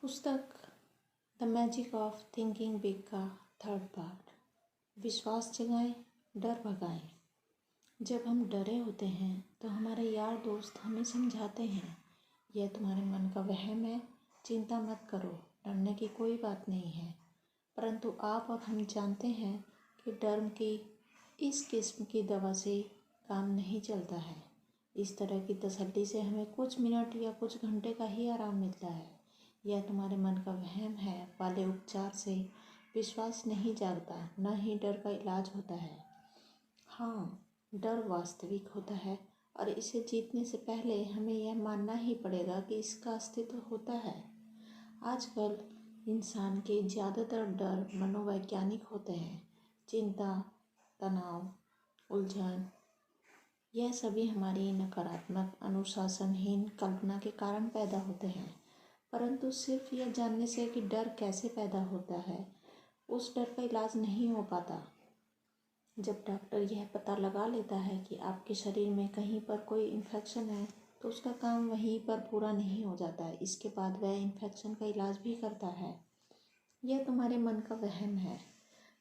पुस्तक the magic of thinking big का 3rd part. विश्वास जगाएं, डर भगाएं। जब हम डरे होते हैं तो हमारे यार दोस्त हमें समझाते हैं, यह तुम्हारे मन का वहम है, चिंता मत करो, डरने की कोई बात नहीं है। परंतु आप और हम जानते हैं कि डर की इस किस्म की दवा से काम नहीं चलता है। इस तरह की तसल्ली से हमें कुछ मिनट या कुछ घंटे का ही आराम मिलता है। यह तुम्हारे मन का वहम है वाले उपचार से विश्वास नहीं जागता, न ही डर का इलाज होता है। हाँ, डर वास्तविक होता है और इसे जीतने से पहले हमें यह मानना ही पड़ेगा कि इसका अस्तित्व होता है। आजकल इंसान के ज़्यादातर डर मनोवैज्ञानिक होते हैं। चिंता, तनाव, उलझन, यह सभी हमारी नकारात्मक, अनुशासनहीन कल्पना के कारण पैदा होते हैं। परंतु सिर्फ यह जानने से कि डर कैसे पैदा होता है, उस डर का इलाज नहीं हो पाता। जब डॉक्टर यह पता लगा लेता है कि आपके शरीर में कहीं पर कोई इन्फेक्शन है, तो उसका काम वहीं पर पूरा नहीं हो जाता है। इसके बाद वह इन्फेक्शन का इलाज भी करता है। यह तुम्हारे मन का वहम है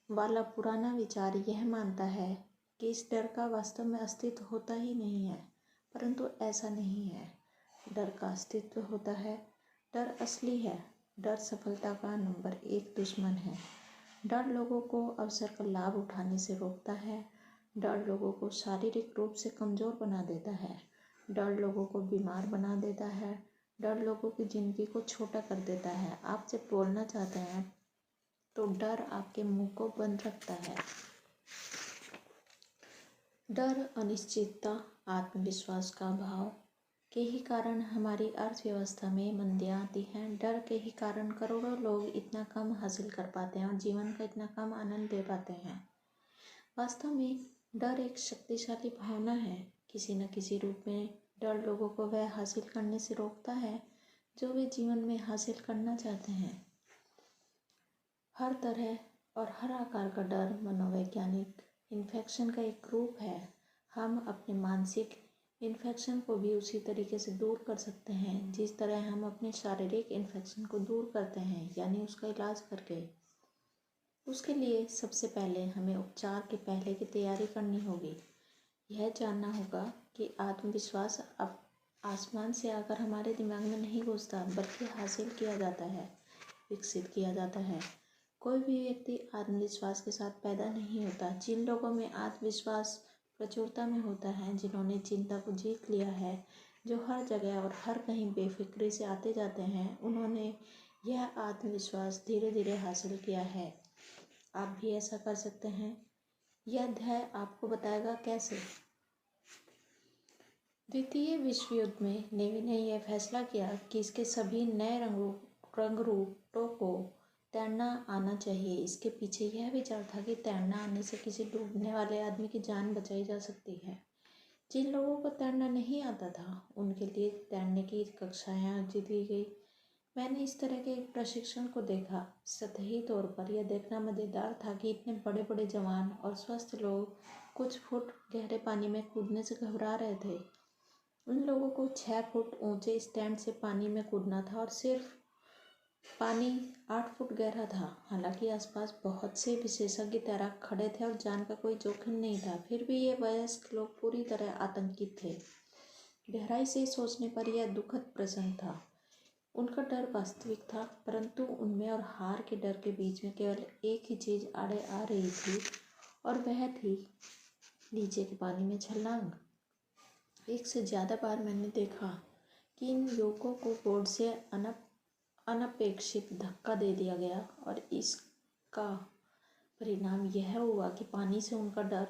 वाला पुराना विचार यह मानता है कि इस डर का वास्तव में अस्तित्व होता ही नहीं है, परंतु ऐसा नहीं है। डर का अस्तित्व होता है। डर असली है। डर सफलता का नंबर 1 दुश्मन है। डर लोगों को अवसर का लाभ उठाने से रोकता है। डर लोगों को शारीरिक रूप से कमज़ोर बना देता है। डर लोगों को बीमार बना देता है। डर लोगों की ज़िंदगी को छोटा कर देता है। आप जब बोलना चाहते हैं तो डर आपके मुंह को बंद रखता है। डर, अनिश्चितता, आत्मविश्वास का अभाव के ही कारण हमारी अर्थव्यवस्था में मंदियाँ आती हैं। डर के ही कारण करोड़ों लोग इतना कम हासिल कर पाते हैं और जीवन का इतना कम आनंद ले पाते हैं। वास्तव में डर एक शक्तिशाली भावना है। किसी न किसी रूप में डर लोगों को वह हासिल करने से रोकता है जो वे जीवन में हासिल करना चाहते हैं। हर तरह और हर आकार का डर मनोवैज्ञानिक इन्फेक्शन का एक रूप है। हम अपने मानसिक इन्फेक्शन को भी उसी तरीके से दूर कर सकते हैं जिस तरह हम अपने शारीरिक इन्फेक्शन को दूर करते हैं, यानी उसका इलाज करके। उसके लिए सबसे पहले हमें उपचार के पहले की तैयारी करनी होगी। यह जानना होगा कि आत्मविश्वास अब आसमान से आकर हमारे दिमाग में नहीं घुसता, बल्कि हासिल किया जाता है, विकसित किया जाता है। कोई भी व्यक्ति आत्मविश्वास के साथ पैदा नहीं होता। जिन लोगों में आत्मविश्वास प्रचुरता में होता है, जिन्होंने चिंता को जीत लिया है, जो हर जगह और हर कहीं बेफिक्री से आते जाते हैं, उन्होंने यह आत्मविश्वास धीरे धीरे हासिल किया है। आप भी ऐसा कर सकते हैं। यह अध्याय आपको बताएगा कैसे। द्वितीय विश्व युद्ध में नेवी ने यह फैसला किया कि इसके सभी नए रंग रूटों को तैरना आना चाहिए। इसके पीछे यह विचार था कि तैरना आने से किसी डूबने वाले आदमी की जान बचाई जा सकती है। जिन लोगों को तैरना नहीं आता था, उनके लिए तैरने की कक्षाएं आयोजित की गई। मैंने इस तरह के एक प्रशिक्षण को देखा। सतही तौर पर यह देखना मज़ेदार था कि इतने बड़े बड़े जवान और स्वस्थ लोग कुछ फुट गहरे पानी में कूदने से घबरा रहे थे। उन लोगों को 6 फुट ऊंचे स्टैंड से पानी में कूदना था और सिर्फ पानी 8 फुट गहरा था। हालांकि आसपास बहुत से विशेषज्ञ तैराक खड़े थे और जान का कोई जोखिम नहीं था, फिर भी ये वयस्क लोग पूरी तरह आतंकित थे। गहराई से सोचने पर यह दुखद प्रसंग था। उनका डर वास्तविक था, परंतु उनमें और हार के डर के बीच में केवल एक ही चीज़ आड़े आ रही थी, और वह थी नीचे के पानी में छलांग। एक से ज़्यादा बार मैंने देखा कि इन युवकों को बोर्ड से अनपेक्षित धक्का दे दिया गया और इसका परिणाम यह हुआ कि पानी से उनका डर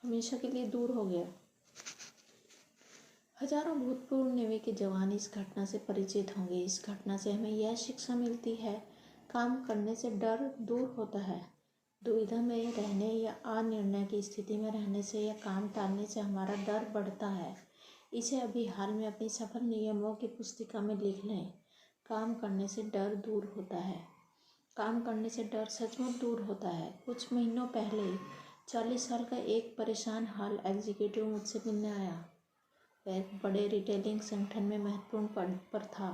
हमेशा के लिए दूर हो गया। हजारों भूतपूर्व नेवी के जवान इस घटना से परिचित होंगे। इस घटना से हमें यह शिक्षा मिलती है, काम करने से डर दूर होता है। दुविधा में रहने या अनिर्णय की स्थिति में रहने से या काम टालने से हमारा डर बढ़ता है। इसे अभी हाल में अपनी सफल नियमों की पुस्तिका में लिख लें। काम करने से डर दूर होता है। काम करने से डर सचमुच दूर होता है। कुछ महीनों पहले 40 साल का एक परेशान हाल एग्जीक्यूटिव मुझसे मिलने आया। वह एक बड़े रिटेलिंग संगठन में महत्वपूर्ण पद पर था।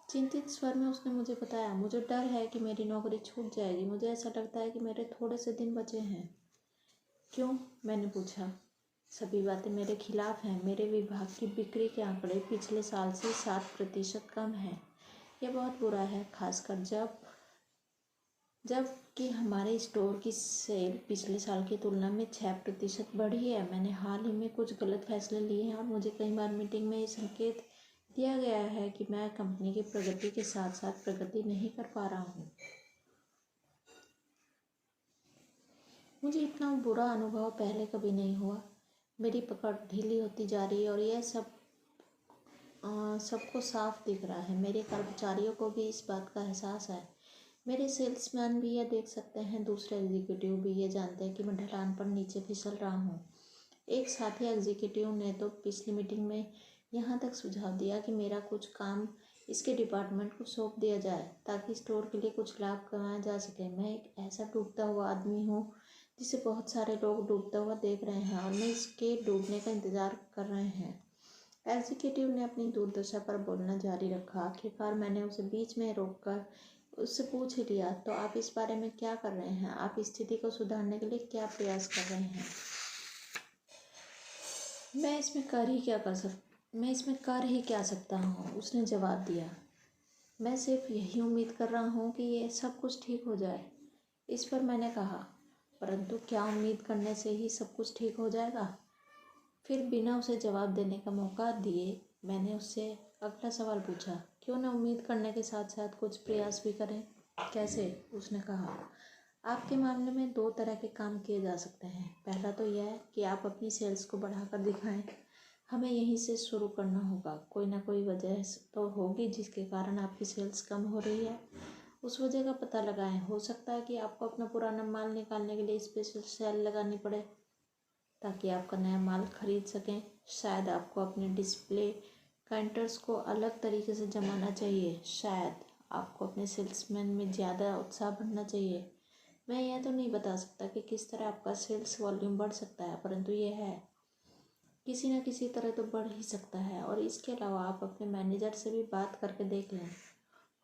चिंतित स्वर में उसने मुझे बताया, मुझे डर है कि मेरी नौकरी छूट जाएगी। मुझे ऐसा लगता है कि मेरे थोड़े से दिन बचे हैं। क्यों? मैंने पूछा। सभी बातें मेरे खिलाफ हैं। मेरे विभाग की बिक्री के आंकड़े पिछले साल से 7% कम हैं। यह बहुत बुरा है, खासकर जबकि हमारे स्टोर की सेल पिछले साल की तुलना में 6% बढ़ी है। मैंने हाल ही में कुछ गलत फैसले लिए हैं और मुझे कई बार मीटिंग में ये संकेत दिया गया है कि मैं कंपनी की प्रगति के साथ साथ प्रगति नहीं कर पा रहा हूँ। मुझे इतना बुरा अनुभव पहले कभी नहीं हुआ। मेरी पकड़ ढीली होती जा रही है और यह सबको साफ दिख रहा है। मेरे कर्मचारियों को भी इस बात का एहसास है। मेरे सेल्समैन भी यह देख सकते हैं। दूसरे एग्जीक्यूटिव भी ये जानते हैं कि मैं ढलान पर नीचे फिसल रहा हूँ। एक साथी एग्जीक्यूटिव ने तो पिछली मीटिंग में यहाँ तक सुझाव दिया कि मेरा कुछ काम इसके डिपार्टमेंट को सौंप दिया जाए ताकि स्टोर के लिए कुछ लाभ कमाया जा सके। मैं एक ऐसा डूबता हुआ आदमी हूँ जिसे बहुत सारे लोग डूबता हुआ देख रहे हैं और मैं इसके डूबने का इंतज़ार कर रहे हैं। एग्जीक्यूटिव ने अपनी दुर्दशा पर बोलना जारी रखा। आखिरकार मैंने उसे बीच में रोककर उससे पूछ ही लिया, तो आप इस बारे में क्या कर रहे हैं? आप स्थिति को सुधारने के लिए क्या प्रयास कर रहे हैं? मैं इसमें कर ही क्या सकता हूँ, उसने जवाब दिया। मैं सिर्फ यही उम्मीद कर रहा हूँ कि ये सब कुछ ठीक हो जाए। इस पर मैंने कहा, परंतु क्या उम्मीद करने से ही सब कुछ ठीक हो जाएगा? फिर बिना उसे जवाब देने का मौका दिए मैंने उससे अगला सवाल पूछा, क्यों न उम्मीद करने के साथ साथ कुछ प्रयास भी करें? कैसे? उसने कहा, आपके मामले में 2 तरह के काम किए जा सकते हैं। पहला तो यह कि आप अपनी सेल्स को बढ़ाकर दिखाएं। हमें यहीं से शुरू करना होगा। कोई ना कोई वजह तो होगी जिसके कारण आपकी सेल्स कम हो रही है। उस वजह का पता लगाएं। हो सकता है कि आपको अपना पुराना माल निकालने के लिए स्पेशल सेल लगानी पड़े ताकि आपका नया माल खरीद सकें। शायद आपको अपने डिस्प्ले काउंटर्स को अलग तरीके से जमाना चाहिए। शायद आपको अपने सेल्समैन में ज़्यादा उत्साह भरना चाहिए। मैं यह तो नहीं बता सकता कि किस तरह आपका सेल्स वॉल्यूम बढ़ सकता है, परंतु यह है किसी न किसी तरह तो बढ़ ही सकता है। और इसके अलावा आप अपने मैनेजर से भी बात करके देख लें।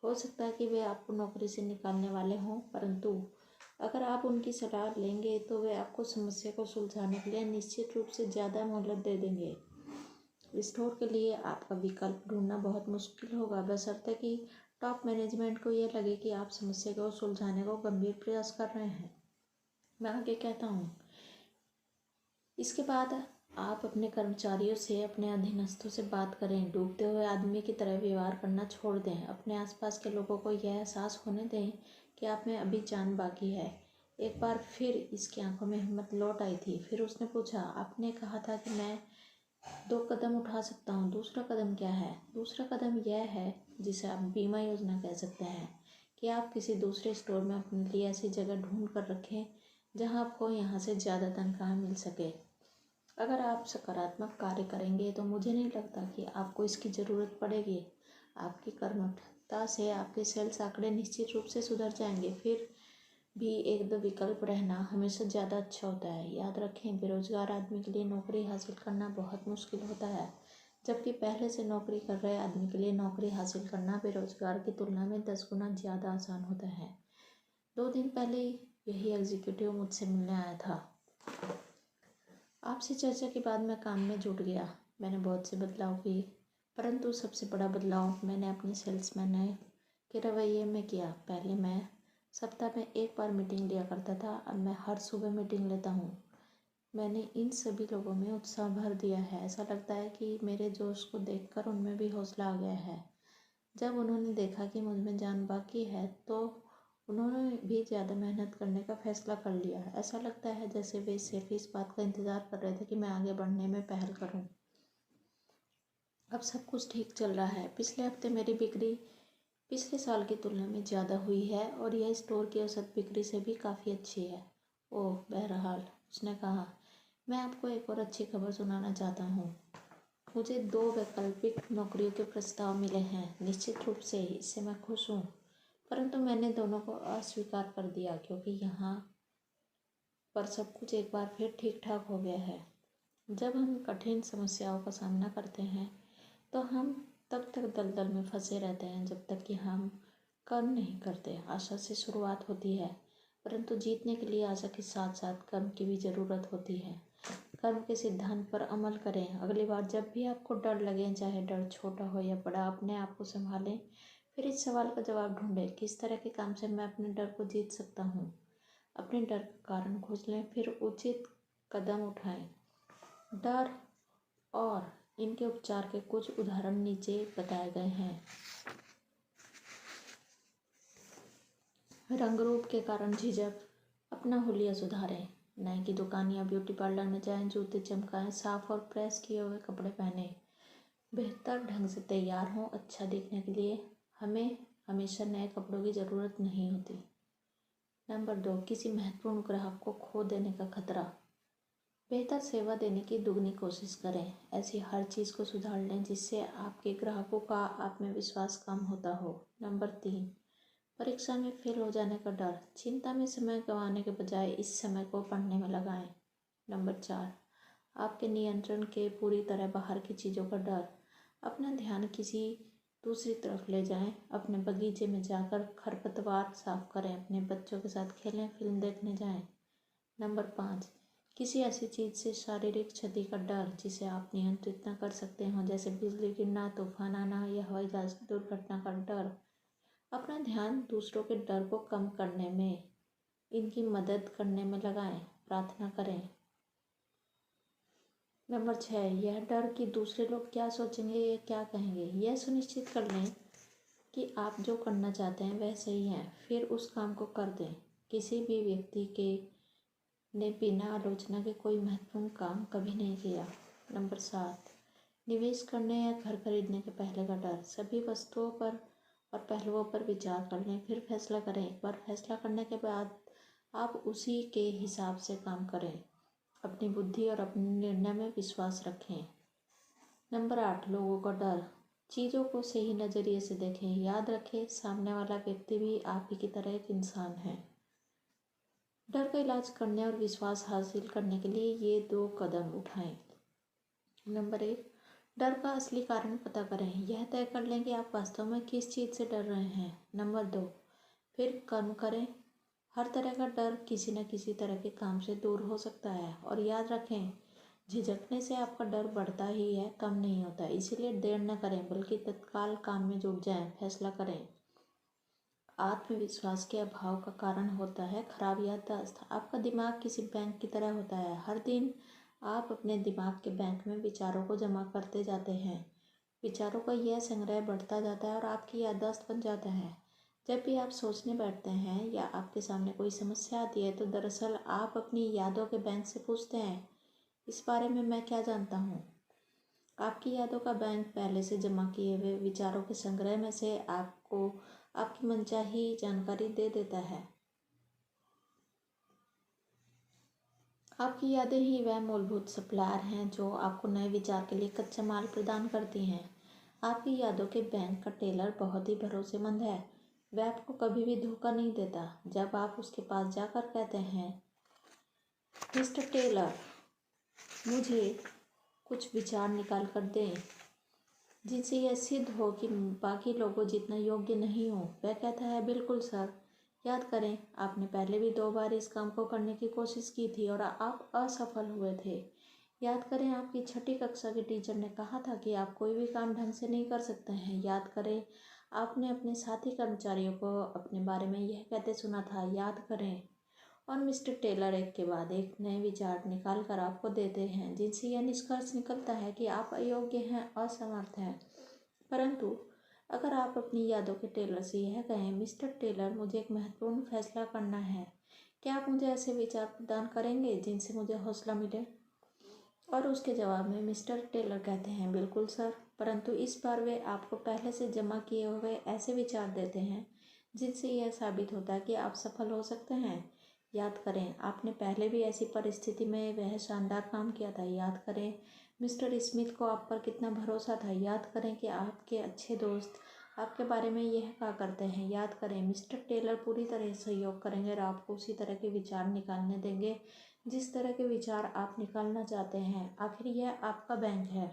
हो सकता है कि वे आपको नौकरी से निकालने वाले हों, परंतु अगर आप उनकी सलाह लेंगे तो वे आपको समस्या को सुलझाने के लिए निश्चित रूप से ज़्यादा मोहलत दे देंगे। स्टोर के लिए आपका विकल्प ढूंढना बहुत मुश्किल होगा, बशर्ते कि टॉप मैनेजमेंट को यह लगे कि आप समस्या को सुलझाने को गंभीर प्रयास कर रहे हैं। मैं आगे कहता हूँ, इसके बाद आप अपने कर्मचारियों से, अपने अधीनस्थों से बात करें। डूबते हुए आदमी की तरह व्यवहार करना छोड़ दें। अपने आसपास के लोगों को यह एहसास होने दें कि आप में अभी जान बाकी है। एक बार फिर इसकी आंखों में हिम्मत लौट आई थी। फिर उसने पूछा, आपने कहा था कि मैं 2 कदम उठा सकता हूँ। दूसरा कदम क्या है? दूसरा कदम यह है, जिसे आप बीमा योजना कह सकते हैं, कि आप किसी दूसरे स्टोर में अपने लिए ऐसी जगह ढूंढ कर रखें जहां आपको यहाँ से ज़्यादा तनख्वाह मिल सके। अगर आप सकारात्मक कार्य करेंगे तो मुझे नहीं लगता कि आपको इसकी ज़रूरत पड़ेगी। आपकी कर्मठता से आपके सेल्स आंकड़े निश्चित रूप से सुधर जाएंगे। फिर भी 1-2 विकल्प रहना हमेशा ज़्यादा अच्छा होता है। याद रखें, बेरोजगार आदमी के लिए नौकरी हासिल करना बहुत मुश्किल होता है, जबकि पहले से नौकरी कर रहे आदमी के लिए नौकरी हासिल करना बेरोजगार की तुलना में 10 गुना ज़्यादा आसान होता है। 2 दिन पहले यही एग्जीक्यूटिव मुझसे मिलने आया था। आपसे चर्चा के बाद मैं काम में जुट गया। मैंने बहुत से बदलाव किए, परंतु सबसे बड़ा बदलाव मैंने अपने सेल्समैन के रवैये में किया। पहले मैं सप्ताह में 1 बार मीटिंग लिया करता था, अब मैं हर सुबह मीटिंग लेता हूँ। मैंने इन सभी लोगों में उत्साह भर दिया है। ऐसा लगता है कि मेरे जोश को देखकर उनमें भी हौसला आ गया है। जब उन्होंने देखा कि मुझ में जान बाकी है तो उन्होंने भी ज़्यादा मेहनत करने का फैसला कर लिया। ऐसा लगता है जैसे वे सिर्फ इस बात का इंतज़ार कर रहे थे कि मैं आगे बढ़ने में पहल करूं। अब सब कुछ ठीक चल रहा है। पिछले हफ्ते मेरी बिक्री पिछले साल की तुलना में ज़्यादा हुई है और यह स्टोर की औसत बिक्री से भी काफ़ी अच्छी है। ओह, बहरहाल, उसने कहा, मैं आपको एक और अच्छी खबर सुनाना चाहता हूँ। मुझे 2 वैकल्पिक नौकरियों के प्रस्ताव मिले हैं। निश्चित रूप से इससे मैं खुश हूँ, परंतु मैंने दोनों को अस्वीकार कर दिया क्योंकि यहाँ पर सब कुछ एक बार फिर ठीक ठाक हो गया है। जब हम कठिन समस्याओं का सामना करते हैं तो हम तब तक दलदल में फंसे रहते हैं जब तक कि हम कर्म नहीं करते। आशा से शुरुआत होती है, परंतु जीतने के लिए आशा के साथ साथ कर्म की भी ज़रूरत होती है। कर्म के सिद्धांत पर अमल करें। अगली बार जब भी आपको डर लगे, चाहे डर छोटा हो या बड़ा, अपने आप को संभालें। फिर इस सवाल का जवाब ढूंढें, किस तरह के काम से मैं अपने डर को जीत सकता हूँ। अपने डर का कारण खोज लें, फिर उचित कदम उठाएं। डर और इनके उपचार के कुछ उदाहरण नीचे बताए गए हैं। रंग रूप के कारण झिझक, अपना हुलिया सुधारें। नाई की दुकान या ब्यूटी पार्लर में जाएं, जूते चमकाएं, साफ और प्रेस किए हुए कपड़े पहने। बेहतर ढंग से तैयार हों। अच्छा दिखने के लिए हमें हमेशा नए कपड़ों की ज़रूरत नहीं होती। नंबर 2, किसी महत्वपूर्ण ग्राहक को खो देने का खतरा। बेहतर सेवा देने की दुगनी कोशिश करें। ऐसी हर चीज़ को सुधार लें जिससे आपके ग्राहकों का आप में विश्वास कम होता हो। नंबर 3, परीक्षा में फेल हो जाने का डर। चिंता में समय गंवाने के बजाय इस समय को पढ़ने में लगाएं। नंबर 4, आपके नियंत्रण के पूरी तरह बाहर की चीज़ों का डर। अपना ध्यान किसी दूसरी तरफ ले जाएं। अपने बगीचे में जाकर खरपतवार साफ करें। अपने बच्चों के साथ खेलें, फिल्म देखने जाएं। नंबर 5, किसी ऐसी चीज़ से शारीरिक क्षति का डर जिसे आप नियंत्रित न कर सकते हों, जैसे बिजली गिरना, तूफान आना या हवाई जहाज की दुर्घटना का डर। अपना ध्यान दूसरों के डर को कम करने में, इनकी मदद करने में लगाएं। प्रार्थना करें। नंबर 6, यह डर कि दूसरे लोग क्या सोचेंगे या क्या कहेंगे। यह सुनिश्चित कर लें कि आप जो करना चाहते हैं वह सही है, फिर उस काम को कर दें। किसी भी व्यक्ति के ने बिना आलोचना के कोई महत्वपूर्ण काम कभी नहीं किया। नंबर 7, निवेश करने या घर खरीदने के पहले का डर। सभी वस्तुओं पर और पहलुओं पर विचार कर लें, फिर फैसला करें। एक बार फैसला करने के बाद आप उसी के हिसाब से काम करें। अपनी बुद्धि और अपने निर्णय में विश्वास रखें। नंबर 8, लोगों का डर। चीज़ों को सही नज़रिए से देखें। याद रखें, सामने वाला व्यक्ति भी आप ही की तरह एक इंसान है। डर का इलाज करने और विश्वास हासिल करने के लिए ये 2 कदम उठाएं। नंबर 1, डर का असली कारण पता करें। यह तय कर लें कि आप वास्तव में किस चीज़ से डर रहे हैं। नंबर 2, फिर कर्म करें। हर तरह का डर किसी न किसी तरह के काम से दूर हो सकता है। और याद रखें, झिझकने से आपका डर बढ़ता ही है, कम नहीं होता। इसीलिए देर न करें, बल्कि तत्काल काम में जुट जाएं, फैसला करें। आत्मविश्वास के अभाव का कारण होता है खराब याददाश्त। आपका दिमाग किसी बैंक की तरह होता है। हर दिन आप अपने दिमाग के बैंक में विचारों को जमा करते जाते हैं। विचारों का यह संग्रह बढ़ता जाता है और आपकी याददाश्त बन जाता है। जब भी आप सोचने बैठते हैं या आपके सामने कोई समस्या आती है, तो दरअसल आप अपनी यादों के बैंक से पूछते हैं, इस बारे में मैं क्या जानता हूँ। आपकी यादों का बैंक पहले से जमा किए हुए विचारों के संग्रह में से आपको आपकी मनचाही जानकारी दे देता है। आपकी यादें ही वह मूलभूत सप्लायर हैं जो आपको नए विचार के लिए कच्चा माल प्रदान करती हैं। आपकी यादों के बैंक का टेलर बहुत ही भरोसेमंद है। वह आपको कभी भी धोखा नहीं देता। जब आप उसके पास जाकर कहते हैं, मिस्टर टेलर, मुझे कुछ विचार निकाल कर दें जिनसे यह सिद्ध हो कि बाकी लोगों जितना योग्य नहीं हो, वह कहता है, बिल्कुल सर। याद करें, आपने पहले भी 2 बार इस काम को करने की कोशिश की थी और आप असफल हुए थे। याद करें, आपकी 6ठी कक्षा के टीचर ने कहा था कि आप कोई भी काम ढंग से नहीं कर सकते हैं। याद करें, आपने अपने साथी कर्मचारियों को अपने बारे में यह कहते सुना था। याद करें। और मिस्टर टेलर एक के बाद एक नए विचार निकाल कर आपको देते हैं जिनसे यह निष्कर्ष निकलता है कि आप अयोग्य हैं, असमर्थ हैं। परंतु अगर आप अपनी यादों के टेलर से यह कहें, मिस्टर टेलर, मुझे एक महत्वपूर्ण फैसला करना है, क्या आप मुझे ऐसे विचार प्रदान करेंगे जिनसे मुझे हौसला मिले। और उसके जवाब में मिस्टर टेलर कहते हैं, बिल्कुल सर। परंतु इस बार वे आपको पहले से जमा किए हुए ऐसे विचार देते हैं जिनसे यह साबित होता है कि आप सफल हो सकते हैं। याद करें, आपने पहले भी ऐसी परिस्थिति में वह शानदार काम किया था। याद करें, मिस्टर स्मिथ को आप पर कितना भरोसा था। याद करें कि आपके अच्छे दोस्त आपके बारे में यह कहा करते हैं। याद करें, मिस्टर टेलर पूरी तरह सहयोग करेंगे और आपको उसी तरह के विचार निकालने देंगे जिस तरह के विचार आप निकालना चाहते हैं। आखिर यह आपका बैंक है।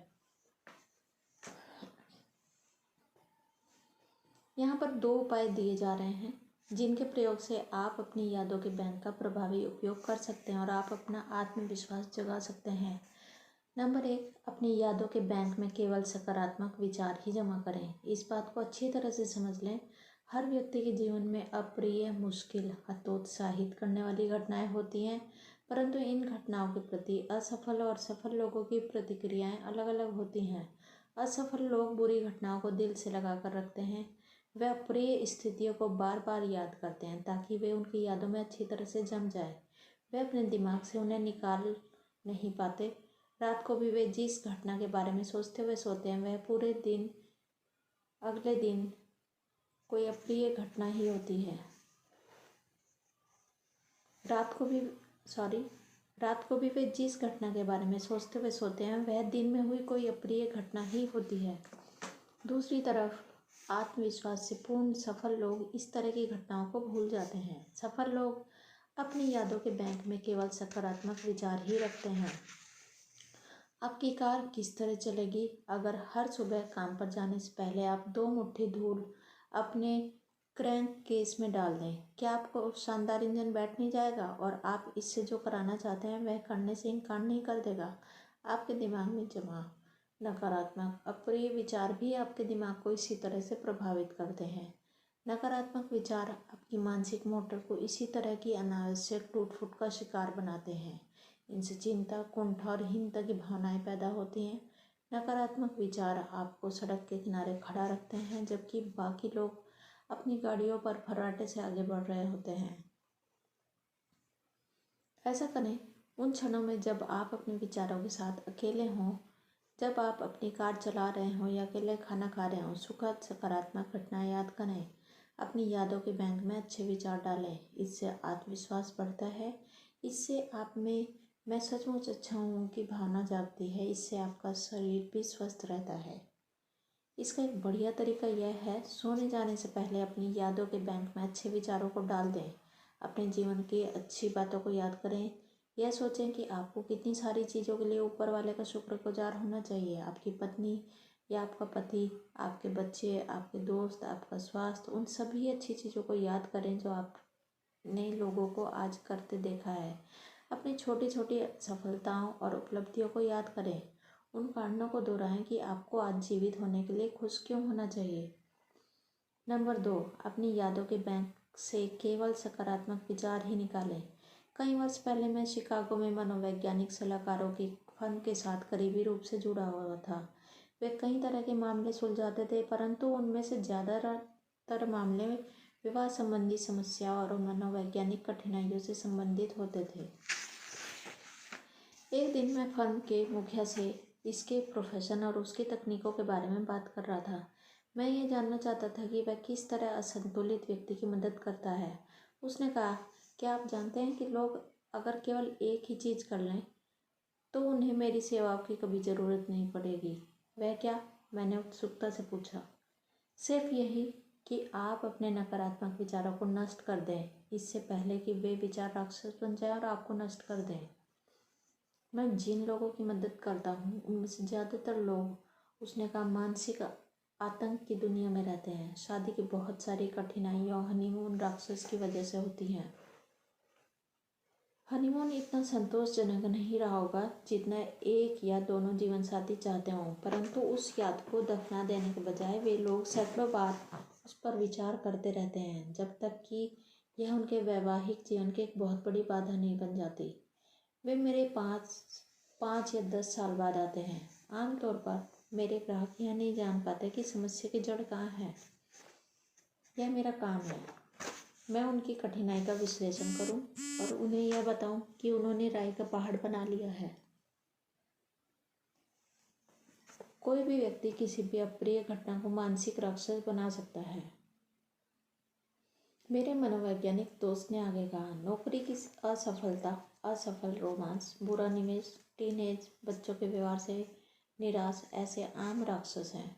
यहाँ पर 2 उपाय दिए जा रहे हैं जिनके प्रयोग से आप अपनी यादों के बैंक का प्रभावी उपयोग कर सकते हैं और आप अपना आत्मविश्वास जगा सकते हैं। नंबर 1, अपनी यादों के बैंक में केवल सकारात्मक विचार ही जमा करें। इस बात को अच्छी तरह से समझ लें, हर व्यक्ति के जीवन में अप्रिय, मुश्किल, हतोत्साहित करने वाली घटनाएं होती हैं, परंतु इन घटनाओं के प्रति असफल और सफल लोगों की प्रतिक्रियाएं अलग अलग होती हैं। असफल लोग बुरी घटनाओं को दिल से लगा कर रखते हैं। वे अप्रिय स्थितियों को बार बार याद करते हैं ताकि वे उनकी यादों में अच्छी तरह से जम जाए। वे अपने दिमाग से उन्हें निकाल नहीं पाते। रात को भी वे जिस घटना के बारे में सोचते हुए सोते हैं वह पूरे दिन अगले दिन कोई अप्रिय घटना ही होती है। रात को भी वे जिस घटना के बारे में सोचते हुए सोते हैं वह दिन में हुई कोई अप्रिय घटना ही होती है। दूसरी तरफ आत्मविश्वास से पूर्ण सफल लोग इस तरह की घटनाओं को भूल जाते हैं। सफल लोग अपनी यादों के बैंक में केवल सकारात्मक विचार ही रखते हैं। आपकी कार किस तरह चलेगी? अगर हर सुबह काम पर जाने से पहले आप 2 मुट्ठी धूल अपने क्रैंक केस में डाल दें, क्या आपको शानदार इंजन बैठ नहीं जाएगा और आप इससे जो कराना चाहते हैं वह करने से इनकार नहीं कर देगा? आपके दिमाग में जमा नकारात्मक अप्रिय विचार भी आपके दिमाग को इसी तरह से प्रभावित करते हैं। नकारात्मक विचार आपकी मानसिक मोटर को इसी तरह की अनावश्यक टूट फूट का शिकार बनाते हैं। इनसे चिंता, कुंठा और हीनता की भावनाएं पैदा होती हैं। नकारात्मक विचार आपको सड़क के किनारे खड़ा रखते हैं जबकि बाकी लोग अपनी गाड़ियों पर फर्राटे से आगे बढ़ रहे होते हैं। ऐसा करें उन क्षणों में जब आप अपने विचारों के साथ अकेले हों, जब आप अपनी कार चला रहे हों या अकेले खाना खा रहे हों। सुखद सकारात्मक घटनाएं याद करें। अपनी यादों के बैंक में अच्छे विचार डालें। इससे आत्मविश्वास बढ़ता है। इससे आप में मैं सचमुच अच्छा हूँ की भावना जागती है। इससे आपका शरीर भी स्वस्थ रहता है। इसका एक बढ़िया तरीका यह है, सोने जाने से पहले अपनी यादों के बैंक में अच्छे विचारों को डाल दें। अपने जीवन की अच्छी बातों को याद करें। यह सोचें कि आपको कितनी सारी चीज़ों के लिए ऊपर वाले का शुक्रगुजार होना चाहिए। आपकी पत्नी या आपका पति, आपके बच्चे, आपके दोस्त, आपका स्वास्थ्य, उन सभी अच्छी चीज़ों को याद करें जो आपने लोगों को आज करते देखा है। अपनी छोटी छोटी सफलताओं और उपलब्धियों को याद करें। उन कारणों को दोहराएं कि आपको आज जीवित होने के लिए खुश क्यों होना चाहिए। नंबर 2, अपनी यादों के बैंक से केवल सकारात्मक विचार ही निकालें। कई वर्ष पहले मैं शिकागो में मनोवैज्ञानिक सलाहकारों की फर्म के साथ करीबी रूप से जुड़ा हुआ था। वे कई तरह के मामले सुलझाते थे, परंतु उनमें से ज़्यादातर मामले विवाह संबंधी समस्या और मनोवैज्ञानिक कठिनाइयों से संबंधित होते थे। एक दिन मैं फर्म के मुखिया से इसके प्रोफेशन और उसकी तकनीकों के बारे में बात कर रहा था। मैं ये जानना चाहता था कि वह किस तरह असंतुलित व्यक्ति की मदद करता है। उसने कहा, क्या आप जानते हैं कि लोग अगर केवल एक ही चीज़ कर लें तो उन्हें मेरी सेवाओं की कभी ज़रूरत नहीं पड़ेगी। वह क्या? मैंने उत्सुकता से पूछा। सिर्फ यही कि आप अपने नकारात्मक विचारों को नष्ट कर दें, इससे पहले कि वे विचार राक्षस बन जाए और आपको नष्ट कर दें। मैं जिन लोगों की मदद करता हूँ उनमें से ज़्यादातर लोग, उसने कहा, मानसिक आतंक की दुनिया में रहते हैं। शादी की बहुत सारी कठिनाइयाँ हनीमून राक्षस की वजह से होती हैं। हनीमून इतना संतोषजनक नहीं रहा होगा जितना एक या दोनों जीवन साथी चाहते हों, परंतु उस याद को दफना देने के बजाय वे लोग सैकड़ों बार उस पर विचार करते रहते हैं जब तक कि यह उनके वैवाहिक जीवन की एक बहुत बड़ी बाधा नहीं बन जाती। वे मेरे 5 या 10 साल बाद आते हैं। आमतौर पर मेरे ग्राहक यह नहीं जान पाते कि समस्या की जड़ कहाँ है। यह मेरा काम है। मैं उनकी कठिनाई का विश्लेषण करूं और उन्हें यह बताऊं कि उन्होंने राई का पहाड़ बना लिया है। कोई भी व्यक्ति किसी भी अप्रिय घटना को मानसिक राक्षस बना सकता है। मेरे मनोवैज्ञानिक दोस्त ने आगे कहा, नौकरी की असफलता, असफल रोमांस, बुरा निवेश, टीनेज बच्चों के व्यवहार से निराश ऐसे आम राक्षस हैं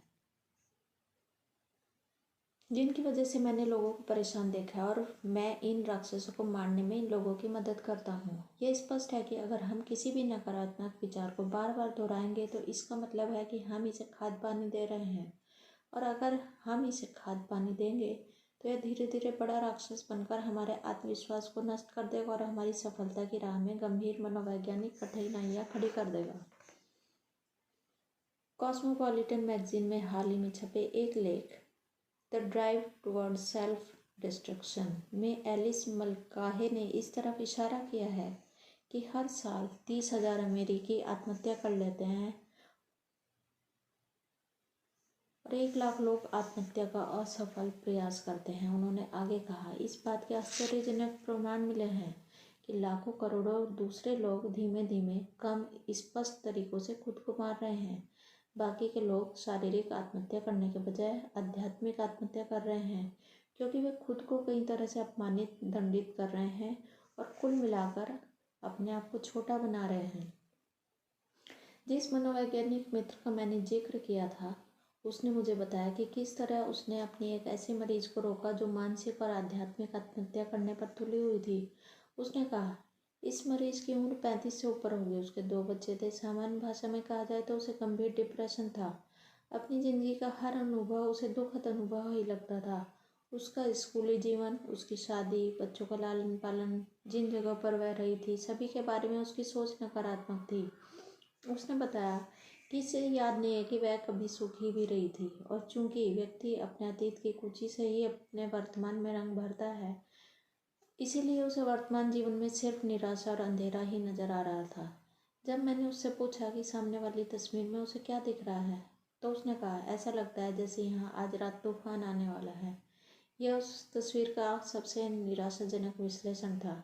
जिनकी वजह से मैंने लोगों को परेशान देखा है और मैं इन राक्षसों को मारने में इन लोगों की मदद करता हूँ। यह स्पष्ट है कि अगर हम किसी भी नकारात्मक विचार को बार बार दोहराएंगे तो इसका मतलब है कि हम इसे खाद्य पानी दे रहे हैं और अगर हम इसे खाद पानी देंगे तो यह धीरे धीरे बड़ा राक्षस बनकर हमारे आत्मविश्वास को नष्ट कर देगा और हमारी सफलता की राह में गंभीर मनोवैज्ञानिक कठिनाइयाँ खड़ी कर देगा। कॉस्मोपॉलिटन मैगजीन में हाल ही में छपे एक लेख the drive toward self destruction में एलिस मलकाहे ने इस तरफ इशारा किया है कि हर साल 30,000 अमेरिकी आत्महत्या कर लेते हैं और 1 लाख लोग आत्महत्या का असफल प्रयास करते हैं। उन्होंने आगे कहा, इस बात के आश्चर्यजनक प्रमाण मिले हैं कि लाखों करोड़ों दूसरे लोग धीमे धीमे कम स्पष्ट तरीकों से खुद को मार रहे हैं। बाकी के लोग शारीरिक आत्महत्या करने के बजाय आध्यात्मिक आत्महत्या कर रहे हैं, क्योंकि वे खुद को कई तरह से अपमानित दंडित कर रहे हैं और कुल मिलाकर अपने आप को छोटा बना रहे हैं। जिस मनोवैज्ञानिक मित्र का मैंने जिक्र किया था, उसने मुझे बताया कि किस तरह उसने अपनी एक ऐसे मरीज को रोका जो मानसिक और आध्यात्मिक आत्महत्या करने पर तुली हुई थी। उसने कहा, इस मरीज की उम्र 35 से ऊपर होगी। उसके 2 बच्चे थे। सामान्य भाषा में कहा जाए तो उसे गंभीर डिप्रेशन था। अपनी जिंदगी का हर अनुभव उसे दुखद अनुभव ही लगता था। उसका स्कूली जीवन, उसकी शादी, बच्चों का लालन पालन, जिन जगहों पर वह रही थी, सभी के बारे में उसकी सोच नकारात्मक थी। उसने बताया कि इसे याद नहीं है कि वह कभी सुखी भी रही थी, और चूंकि व्यक्ति अपने अतीत की कुची से ही अपने वर्तमान में रंग भरता है, इसीलिए उसे वर्तमान जीवन में सिर्फ निराशा और अंधेरा ही नजर आ रहा था। जब मैंने उससे पूछा कि सामने वाली तस्वीर में उसे क्या दिख रहा है, तो उसने कहा, ऐसा लगता है जैसे यहाँ आज रात तूफान आने वाला है। यह उस तस्वीर का सबसे निराशाजनक विश्लेषण था।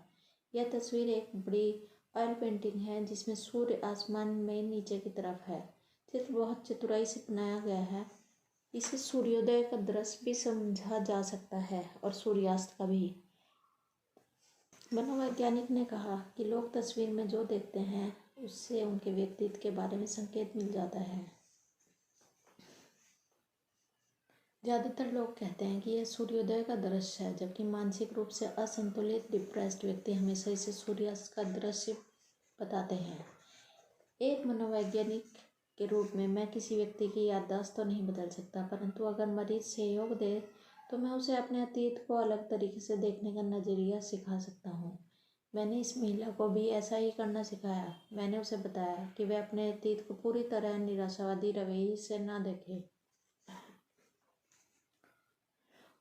यह तस्वीर एक बड़ी ऑयल पेंटिंग है जिसमें सूर्य आसमान में नीचे की तरफ है। चित्र बहुत चतुराई से बनाया गया है। इसे सूर्योदय का दृश्य भी समझा जा सकता है और सूर्यास्त का भी। मनोवैज्ञानिक ने कहा कि लोग तस्वीर में जो देखते हैं उससे उनके व्यक्तित्व के बारे में संकेत मिल जाता है। ज़्यादातर लोग कहते हैं कि यह सूर्योदय का दृश्य है, जबकि मानसिक रूप से असंतुलित डिप्रेस्ड व्यक्ति हमेशा इसे सूर्यास्त का दृश्य बताते हैं। एक मनोवैज्ञानिक के रूप में मैं किसी व्यक्ति की याददाश्त तो नहीं बदल सकता, परंतु अगर मरीज सहयोग दे तो मैं उसे अपने अतीत को अलग तरीके से देखने का नज़रिया सिखा सकता हूँ। मैंने इस महिला को भी ऐसा ही करना सिखाया। मैंने उसे बताया कि वह अपने अतीत को पूरी तरह निराशावादी रवैये से न देखे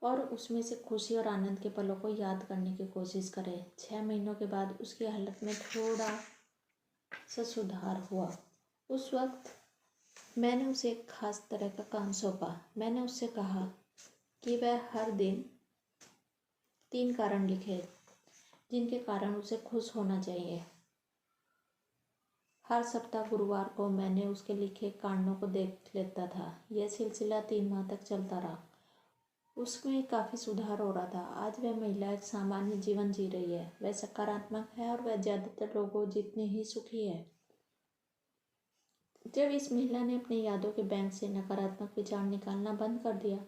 और उसमें से खुशी और आनंद के पलों को याद करने की कोशिश करे। 6 महीनों के बाद उसकी हालत में थोड़ा सा सुधार हुआ। उस वक्त मैंने उसे एक खास तरह का काम सौंपा। मैंने उससे कहा कि वह हर दिन 3 कारण लिखे जिनके कारण उसे खुश होना चाहिए। हर सप्ताह गुरुवार को मैंने उसके लिखे कारणों को देख लेता था। यह सिलसिला 3 माह तक चलता रहा। उसमें काफ़ी सुधार हो रहा था। आज वह महिला एक सामान्य जीवन जी रही है। वह सकारात्मक है और वह ज़्यादातर लोगों जितनी ही सुखी है। जब इस महिला ने अपनी यादों के बैंक से नकारात्मक विचार निकालना बंद कर दिया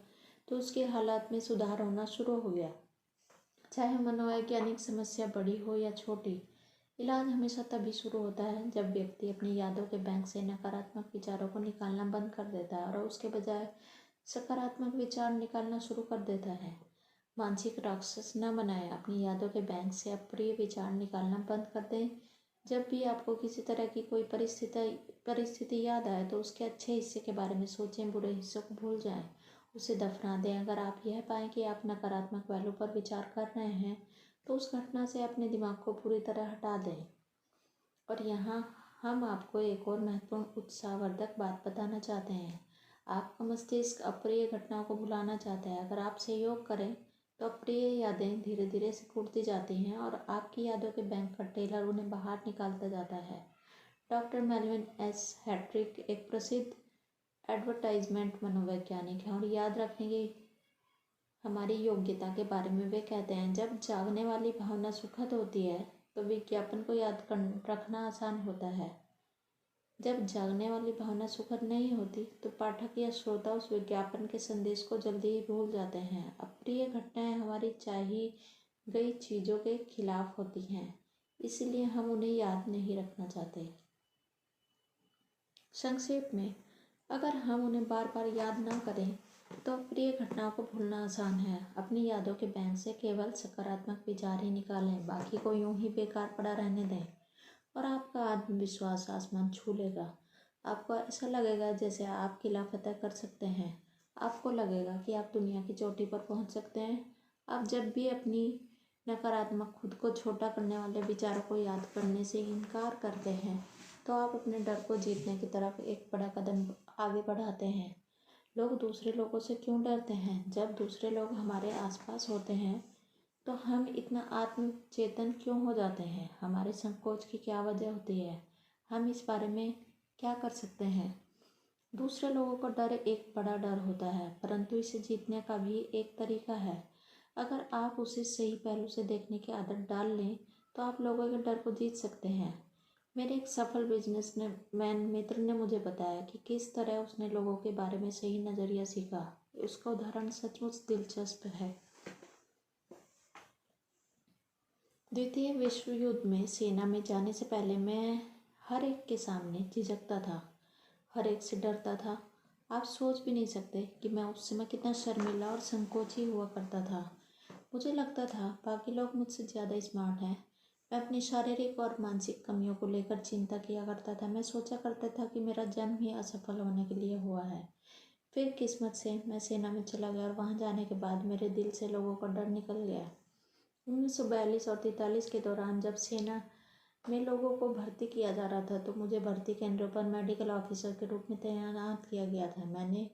तो उसके हालात में सुधार होना शुरू हो गया। चाहे मनोवैज्ञानिक समस्या बड़ी हो या छोटी, इलाज हमेशा तभी शुरू होता है जब व्यक्ति अपनी यादों के बैंक से नकारात्मक विचारों को निकालना बंद कर देता है और उसके बजाय सकारात्मक विचार निकालना शुरू कर देता है। मानसिक राक्षस न बनाएं। अपनी यादों के बैंक से अप्रिय विचार निकालना बंद कर दें। जब भी आपको किसी तरह की कोई परिस्थिति याद आए तो उसके अच्छे हिस्से के बारे में सोचें, बुरे हिस्सों को भूल जाएं, उसे दफना दें। अगर आप यह पाएं कि आप नकारात्मक पहलू पर विचार कर रहे हैं तो उस घटना से अपने दिमाग को पूरी तरह हटा दें। और यहाँ हम आपको एक और महत्वपूर्ण उत्साहवर्धक बात बताना चाहते हैं। आपका मस्तिष्क अप्रिय घटनाओं को भुलाना चाहता है। अगर आप सहयोग करें तो अप्रिय यादें धीरे धीरे सिकुड़ती जाती हैं और आपकी यादों के बैंक का टेलर उन्हें बाहर निकालता जाता है। डॉक्टर मेलविन एस हैट्रिक एक प्रसिद्ध एडवर्टाइजमेंट मनोवैज्ञानिक हैं और याद रखने की हमारी योग्यता के बारे में वे कहते हैं, जब जागने वाली भावना सुखद होती है तो विज्ञापन को याद रखना आसान होता है। जब जागने वाली भावना सुखद नहीं होती तो पाठक या श्रोता उस विज्ञापन के संदेश को जल्दी ही भूल जाते हैं। अप्रिय घटनाएं हमारी चाही गई चीज़ों के खिलाफ होती हैं, इसलिए हम उन्हें याद नहीं रखना चाहते। संक्षेप में, अगर हम उन्हें बार बार याद ना करें तो अप्रिय घटनाओं को भूलना आसान है। अपनी यादों के बैंक से केवल सकारात्मक विचार ही निकालें, बाकी को यूं ही बेकार पड़ा रहने दें और आपका आत्मविश्वास आसमान छू लेगा। आपको ऐसा लगेगा जैसे आप किला फतह कर सकते हैं। आपको लगेगा कि आप दुनिया की चोटी पर पहुंच सकते हैं। आप जब भी अपनी नकारात्मक, खुद को छोटा करने वाले विचारों को याद करने से इनकार करते हैं, तो आप अपने डर को जीतने की तरफ एक बड़ा कदम आगे बढ़ाते हैं। लोग दूसरे लोगों से क्यों डरते हैं? जब दूसरे लोग हमारे आसपास होते हैं तो हम इतना आत्मचेतन क्यों हो जाते हैं? हमारे संकोच की क्या वजह होती है? हम इस बारे में क्या कर सकते हैं? दूसरे लोगों का डर एक बड़ा डर होता है, परंतु इसे जीतने का भी एक तरीका है। अगर आप उसे सही पहलू से देखने की आदत डाल लें तो आप लोगों के डर को जीत सकते हैं। मेरे एक सफल बिजनेसमैन मित्र ने मुझे बताया कि किस तरह उसने लोगों के बारे में सही नज़रिया सीखा। उसका उदाहरण सचमुच दिलचस्प है। द्वितीय विश्व युद्ध में सेना में जाने से पहले मैं हर एक के सामने झिझकता था, हर एक से डरता था। आप सोच भी नहीं सकते कि मैं उस समय कितना शर्मीला और संकोची हुआ करता था। मुझे लगता था बाकी लोग मुझसे ज़्यादा स्मार्ट हैं। मैं अपनी शारीरिक और मानसिक कमियों को लेकर चिंता किया करता था। मैं सोचा करता था कि मेरा जन्म ही असफल होने के लिए हुआ है। फिर किस्मत से मैं सेना में चला गया और वहां जाने के बाद मेरे दिल से लोगों का डर निकल गया। 1942 और 43 के दौरान जब सेना में लोगों को भर्ती किया जा रहा था तो मुझे भर्ती केंद्रों पर मेडिकल ऑफिसर के रूप में तैनात किया गया था। मैंने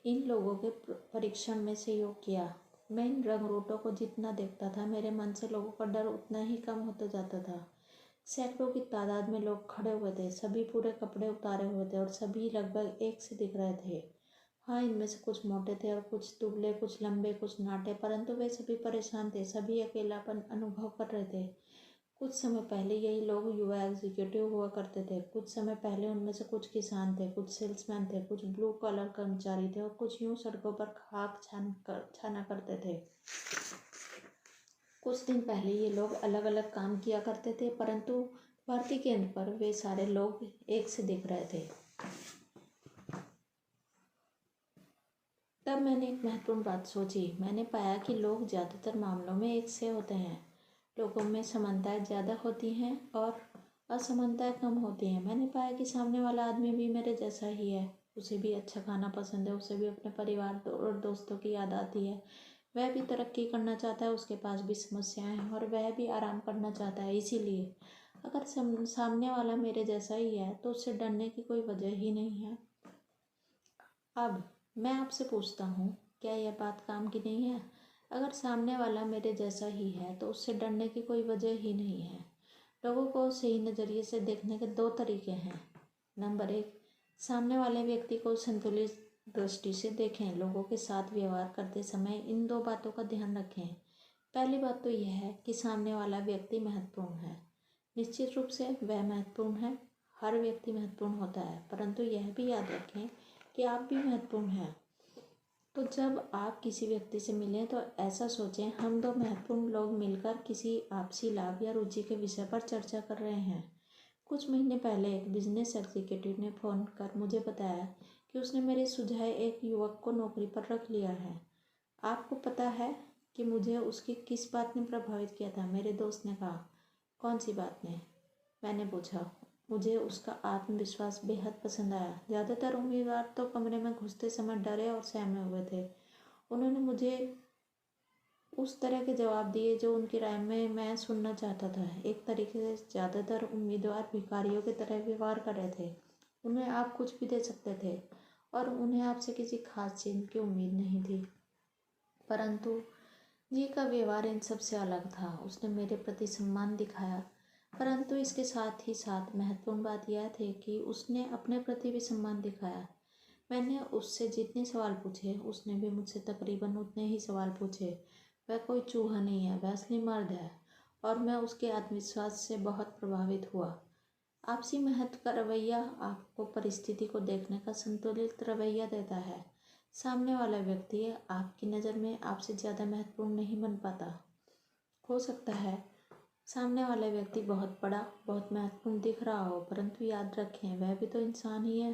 इन लोगों के परीक्षण में सहयोग किया। मैं इन रंगरूटों को जितना देखता था, मेरे मन से लोगों का डर उतना ही कम होता जाता था। सैकड़ों की तादाद में लोग खड़े हुए थे, सभी पूरे कपड़े उतारे हुए थे और सभी लगभग एक से दिख रहे थे। हाँ, इनमें से कुछ मोटे थे और कुछ दुबले, कुछ लंबे, कुछ नाटे, परंतु वे सभी परेशान थे, सभी अकेलापन अनुभव कर रहे थे। कुछ समय पहले यही लोग युवा एग्जीक्यूटिव हुआ करते थे। कुछ समय पहले उनमें से कुछ किसान थे, कुछ सेल्समैन थे, कुछ ब्लू कॉलर कर्मचारी थे और कुछ यूं सड़कों पर खाक छाना करते थे। कुछ दिन पहले ये लोग अलग अलग काम किया करते थे, परंतु भर्ती केंद्र पर वे सारे लोग एक से दिख रहे थे। तब मैंने एक महत्वपूर्ण बात सोची। मैंने पाया कि लोग ज़्यादातर मामलों में एक से होते हैं। लोगों में समानताएं ज़्यादा होती हैं और असमानताएं कम होती हैं। मैंने पाया कि सामने वाला आदमी भी मेरे जैसा ही है। उसे भी अच्छा खाना पसंद है, उसे भी अपने परिवार और दोस्तों की याद आती है। वह भी तरक्की करना चाहता है, उसके पास भी समस्याएं हैं और वह भी आराम करना चाहता है। इसीलिए अगर सामने वाला मेरे जैसा ही है तो उससे डरने की कोई वजह ही नहीं है। अब मैं आपसे पूछता हूँ, क्या यह बात काम की नहीं है? अगर सामने वाला मेरे जैसा ही है तो उससे डरने की कोई वजह ही नहीं है। लोगों को सही नज़रिए से देखने के दो तरीके हैं। नंबर 1, सामने वाले व्यक्ति को संतुलित दृष्टि से देखें। लोगों के साथ व्यवहार करते समय इन दो बातों का ध्यान रखें। पहली बात तो यह है कि सामने वाला व्यक्ति महत्वपूर्ण है। निश्चित रूप से वह महत्वपूर्ण है। हर व्यक्ति महत्वपूर्ण होता है, परंतु यह भी याद रखें कि आप भी महत्वपूर्ण हैं। तो जब आप किसी व्यक्ति से मिलें तो ऐसा सोचें, हम दो महत्वपूर्ण लोग मिलकर किसी आपसी लाभ या रुचि के विषय पर चर्चा कर रहे हैं। कुछ महीने पहले एक बिजनेस एग्जीक्यूटिव ने फ़ोन कर मुझे बताया कि उसने मेरे सुझाए एक युवक को नौकरी पर रख लिया है। आपको पता है कि मुझे उसकी किस बात ने प्रभावित किया था? मेरे दोस्त ने कहा। कौन सी बात ने? मैंने पूछा। मुझे उसका आत्मविश्वास बेहद पसंद आया। ज़्यादातर उम्मीदवार तो कमरे में घुसते समय डरे और सहमे हुए थे। उन्होंने मुझे उस तरह के जवाब दिए जो उनकी राय में मैं सुनना चाहता था। एक तरीके से ज़्यादातर उम्मीदवार भिखारियों की तरह व्यवहार कर रहे थे। उन्हें आप कुछ भी दे सकते थे और उन्हें आपसे किसी खास चीज़ की उम्मीद नहीं थी। परंतु जी का व्यवहार इन सबसे अलग था। उसने मेरे प्रति सम्मान दिखाया, परंतु इसके साथ ही साथ महत्वपूर्ण बात यह थी कि उसने अपने प्रति भी सम्मान दिखाया। मैंने उससे जितने सवाल पूछे, उसने भी मुझसे तकरीबन उतने ही सवाल पूछे। वह कोई चूहा नहीं है, वह असली मर्द है और मैं उसके आत्मविश्वास से बहुत प्रभावित हुआ। आपसी महत्व का रवैया आपको परिस्थिति को देखने का संतुलित रवैया देता है। सामने वाला व्यक्ति आपकी नज़र में आपसे ज़्यादा महत्वपूर्ण नहीं बन पाता। हो सकता है सामने वाला व्यक्ति बहुत बड़ा, बहुत महत्वपूर्ण दिख रहा हो, परंतु याद रखें वह भी तो इंसान ही है।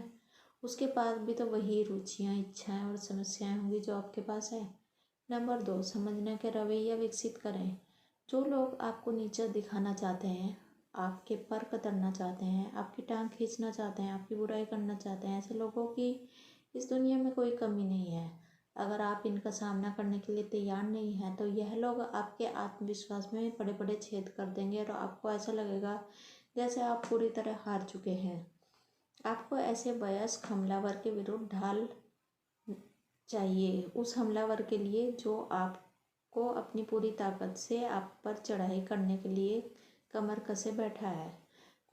उसके पास भी तो वही रुचियाँ, इच्छाएं और समस्याएं होंगी जो आपके पास है। नंबर 2, समझने के रवैया विकसित करें। जो लोग आपको नीचा दिखाना चाहते हैं, आपके पर कतरना चाहते हैं, आपकी टांग खींचना चाहते हैं, आपकी बुराई करना चाहते हैं, ऐसे लोगों की इस दुनिया में कोई कमी नहीं है। अगर आप इनका सामना करने के लिए तैयार नहीं हैं तो यह लोग आपके आत्मविश्वास में बड़े बड़े छेद कर देंगे और आपको ऐसा लगेगा जैसे आप पूरी तरह हार चुके हैं। आपको ऐसे वयस्क हमलावर के विरुद्ध ढाल चाहिए, उस हमलावर के लिए जो आपको अपनी पूरी ताकत से आप पर चढ़ाई करने के लिए कमर कसे बैठा है।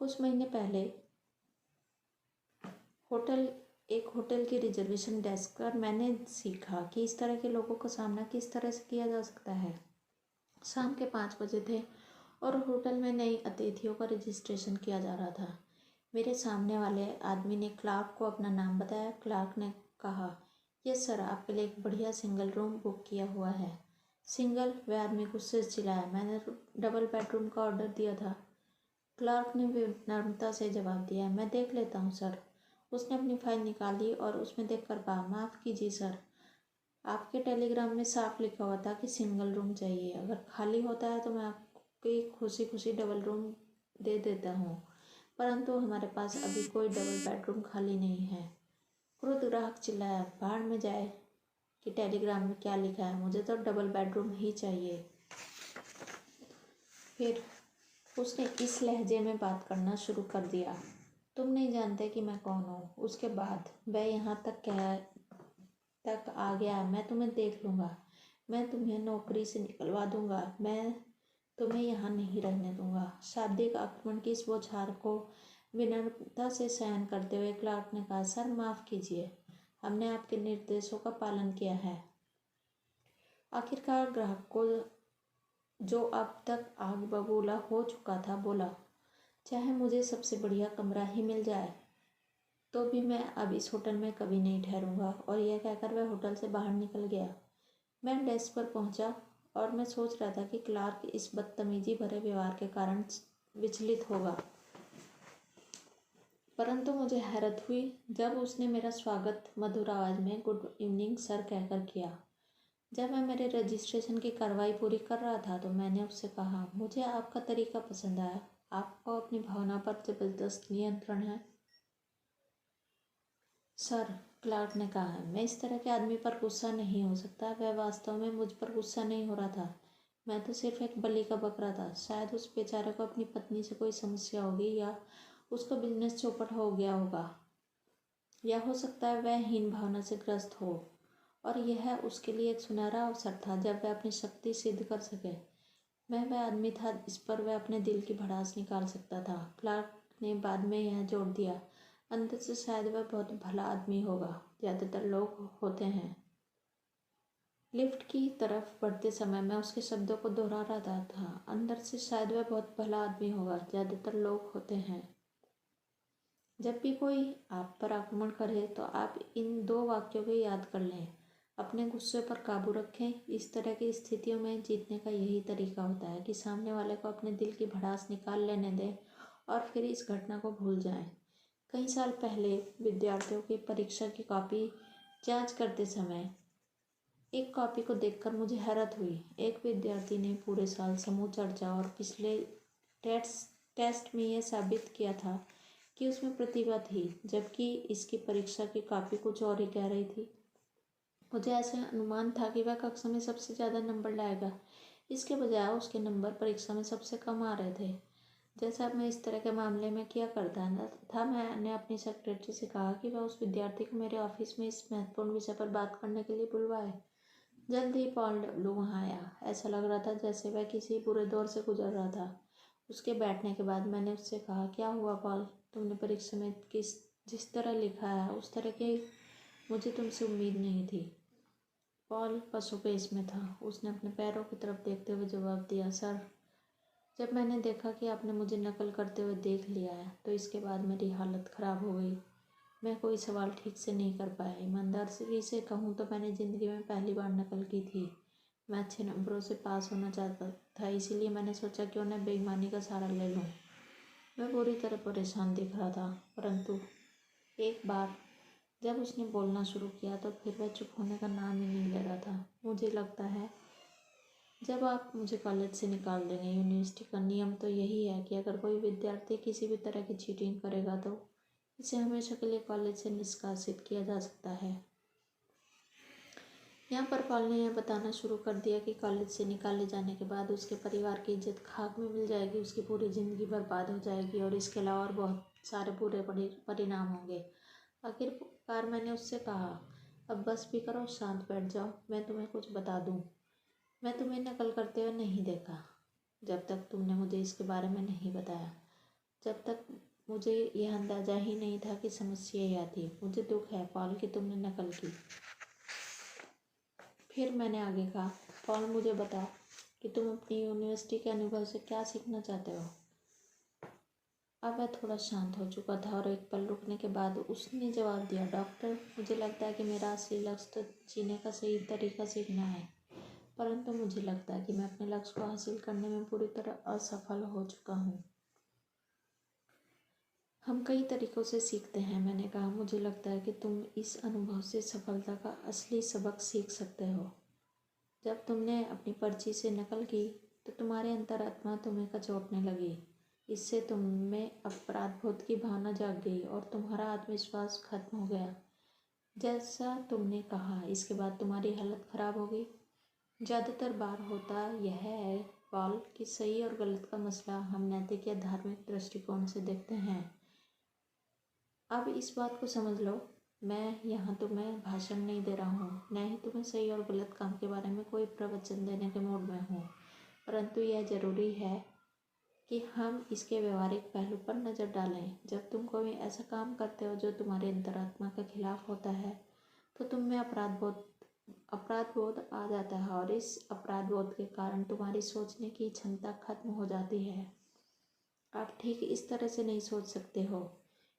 कुछ महीने पहले एक होटल की रिजर्वेशन डेस्क पर मैंने सीखा कि इस तरह के लोगों का सामना किस तरह से किया जा सकता है। शाम के 5 बजे थे और होटल में नई अतिथियों का रजिस्ट्रेशन किया जा रहा था। मेरे सामने वाले आदमी ने क्लार्क को अपना नाम बताया। क्लार्क ने कहा, यस सर, आपके लिए एक बढ़िया सिंगल रूम बुक किया हुआ है। सिंगल? वह आदमी गुस्से से चिल्लाया, मैंने डबल बेडरूम का ऑर्डर दिया था। क्लार्क ने विनम्रता से जवाब दिया, मैं देख लेता हूँ सर। उसने अपनी फाइल निकाली और उसमें देखकर कहा, माफ़ कीजिए सर, आपके टेलीग्राम में साफ लिखा हुआ था कि सिंगल रूम चाहिए। अगर खाली होता है तो मैं आपकी खुशी खुशी डबल रूम दे देता हूँ, परंतु हमारे पास अभी कोई डबल बेडरूम खाली नहीं है। क्रुद्ध ग्राहक चिल्लाया, बाहर में जाए कि टेलीग्राम में क्या लिखा है, मुझे तो डबल बेडरूम ही चाहिए। फिर उसने इस लहजे में बात करना शुरू कर दिया, तुम नहीं जानते कि मैं कौन हूँ। उसके बाद वह यहाँ तक आ गया, मैं तुम्हें देख लूँगा, मैं तुम्हें नौकरी से निकलवा दूँगा, मैं तुम्हें यहाँ नहीं रहने दूँगा। शाब्दिक आक्रमण की इस बौछार को विनम्रता से सहन करते हुए क्लार्क ने कहा, सर माफ़ कीजिए, हमने आपके निर्देशों का पालन किया है। आखिरकार ग्राहक को, जो अब तक आग बबूला हो चुका था, बोला, चाहे मुझे सबसे बढ़िया कमरा ही मिल जाए तो भी मैं अब इस होटल में कभी नहीं ठहरूंगा। और यह कहकर वह होटल से बाहर निकल गया। मैं डेस्क पर पहुंचा और मैं सोच रहा था कि क्लार्क इस बदतमीजी भरे व्यवहार के कारण विचलित होगा, परंतु मुझे हैरत हुई जब उसने मेरा स्वागत मधुर आवाज़ में गुड इवनिंग सर कहकर किया। जब मैं मेरे रजिस्ट्रेशन की कार्रवाई पूरी कर रहा था तो मैंने उससे कहा, मुझे आपका तरीका पसंद आया, आपको अपनी भावना पर जबरदस्त नियंत्रण है। सर, क्लार्क ने कहा, मैं इस तरह के आदमी पर गुस्सा नहीं हो सकता। वह वास्तव में मुझ पर गुस्सा नहीं हो रहा था, मैं तो सिर्फ एक बलि का बकरा था। शायद उस बेचारे को अपनी पत्नी से कोई समस्या होगी या उसका बिजनेस चौपट हो गया होगा, या हो सकता है वह हीन भावना से ग्रस्त हो और यह उसके लिए एक सुनहरा अवसर था जब वह अपनी शक्ति सिद्ध कर सके। मैं वह आदमी था जिस पर वह अपने दिल की भड़ास निकाल सकता था। क्लार्क ने बाद में यह जोड़ दिया, अंदर से शायद वह बहुत भला आदमी होगा, ज़्यादातर लोग होते हैं। लिफ्ट की तरफ बढ़ते समय मैं उसके शब्दों को दोहरा रहा था, अंदर से शायद वह बहुत भला आदमी होगा, ज़्यादातर लोग होते हैं। जब भी कोई आप पर आक्रमण करे तो आप इन 2 वाक्यों को याद कर लें, अपने गुस्से पर काबू रखें। इस तरह की स्थितियों में जीतने का यही तरीका होता है कि सामने वाले को अपने दिल की भड़ास निकाल लेने दें और फिर इस घटना को भूल जाएं। कई साल पहले विद्यार्थियों की परीक्षा की कॉपी जांच करते समय एक कॉपी को देखकर मुझे हैरत हुई। एक विद्यार्थी ने पूरे साल समूह चर्चा और पिछले टेस्ट में यह साबित किया था कि उसमें प्रतिभा थी, जबकि इसकी परीक्षा की कॉपी कुछ और ही कह रही थी। मुझे ऐसा अनुमान था कि वह कक्षा में सबसे ज़्यादा नंबर लाएगा, इसके बजाय उसके नंबर परीक्षा में सबसे कम आ रहे थे। जैसा मैं इस तरह के मामले में किया करता था, मैंने अपनी सेक्रेटरी से कहा कि वह उस विद्यार्थी को मेरे ऑफिस में इस महत्वपूर्ण विषय पर बात करने के लिए बुलवाए। जल्द ही पॉल डब्लू वहाँ आया। ऐसा लग रहा था जैसे वह किसी बुरे दौर से गुजर रहा था। उसके बैठने के बाद मैंने उससे कहा, क्या हुआ पॉल, तुमने परीक्षा में जिस तरह लिखा है उस तरह की मुझे तुमसे उम्मीद नहीं थी। पॉल पशुपेश में था। उसने अपने पैरों की तरफ देखते हुए जवाब दिया, सर, जब मैंने देखा कि आपने मुझे नकल करते हुए देख लिया है तो इसके बाद मेरी हालत ख़राब हो गई। मैं कोई सवाल ठीक से नहीं कर पाया। ईमानदारी से कहूँ तो मैंने ज़िंदगी में पहली बार नकल की थी। मैं अच्छे नंबरों से पास होना चाहता था, इसीलिए मैंने सोचा क्यों न बेईमानी का सहारा ले लूँ। मैं पूरी तरह परेशान दिख रहा था, परंतु एक बार जब उसने बोलना शुरू किया तो फिर वह चुप होने का नाम ही नहीं ले रहा था। मुझे लगता है जब आप मुझे कॉलेज से निकाल देंगे, यूनिवर्सिटी का नियम तो यही है कि अगर कोई विद्यार्थी किसी भी तरह की चीटिंग करेगा तो इसे हमेशा के लिए कॉलेज से निष्कासित किया जा सकता है। यहाँ पर पॉल ने यह बताना शुरू कर दिया कि कॉलेज से निकाले जाने के बाद उसके परिवार की इज्जत खाक में मिल जाएगी, उसकी पूरी ज़िंदगी बर्बाद हो जाएगी और इसके अलावा और बहुत सारे बुरे परिणाम होंगे। आखिरकार मैंने उससे कहा, अब बस भी करो, शांत बैठ जाओ, मैं तुम्हें कुछ बता दूँ। मैं तुम्हें नकल करते हुए नहीं देखा जब तक तुमने मुझे इसके बारे में नहीं बताया। जब तक मुझे यह अंदाज़ा ही नहीं था कि समस्या यह थी। मुझे दुख है पॉल कि तुमने नकल की। फिर मैंने आगे कहा, पॉल मुझे बता कि तुम अपनी यूनिवर्सिटी के अनुभव से क्या सीखना चाहते हो। अब वह थोड़ा शांत हो चुका था और एक पल रुकने के बाद उसने जवाब दिया, डॉक्टर, मुझे लगता है कि मेरा असली लक्ष्य तो जीने का सही तरीका सीखना है, परंतु मुझे लगता है कि मैं अपने लक्ष्य को हासिल करने में पूरी तरह असफल हो चुका हूँ। हम कई तरीक़ों से सीखते हैं, मैंने कहा। मुझे लगता है कि तुम इस अनुभव से सफलता का असली सबक सीख सकते हो। जब तुमने अपनी पर्ची से नकल की तो तुम्हारी अंतरात्मा तुम्हें कचोटने लगी। इससे तुम में अपराध बोध की भावना जाग गई और तुम्हारा आत्मविश्वास खत्म हो गया। जैसा तुमने कहा, इसके बाद तुम्हारी हालत ख़राब हो गई। ज़्यादातर बार होता यह है पॉल कि सही और गलत का मसला हम नैतिक या धार्मिक दृष्टिकोण से देखते हैं। अब इस बात को समझ लो, मैं यहाँ तुम्हें भाषण नहीं दे रहा हूँ, न ही तुम्हें सही और गलत काम के बारे में कोई प्रवचन देने के मूड में हूँ, परंतु यह ज़रूरी है कि हम इसके व्यवहारिक पहलू पर नज़र डालें। जब तुम कोई ऐसा काम करते हो जो तुम्हारी अंतरात्मा के खिलाफ होता है तो तुम में अपराध बोध आ जाता है और इस अपराध बोध के कारण तुम्हारी सोचने की क्षमता खत्म हो जाती है। आप ठीक इस तरह से नहीं सोच सकते हो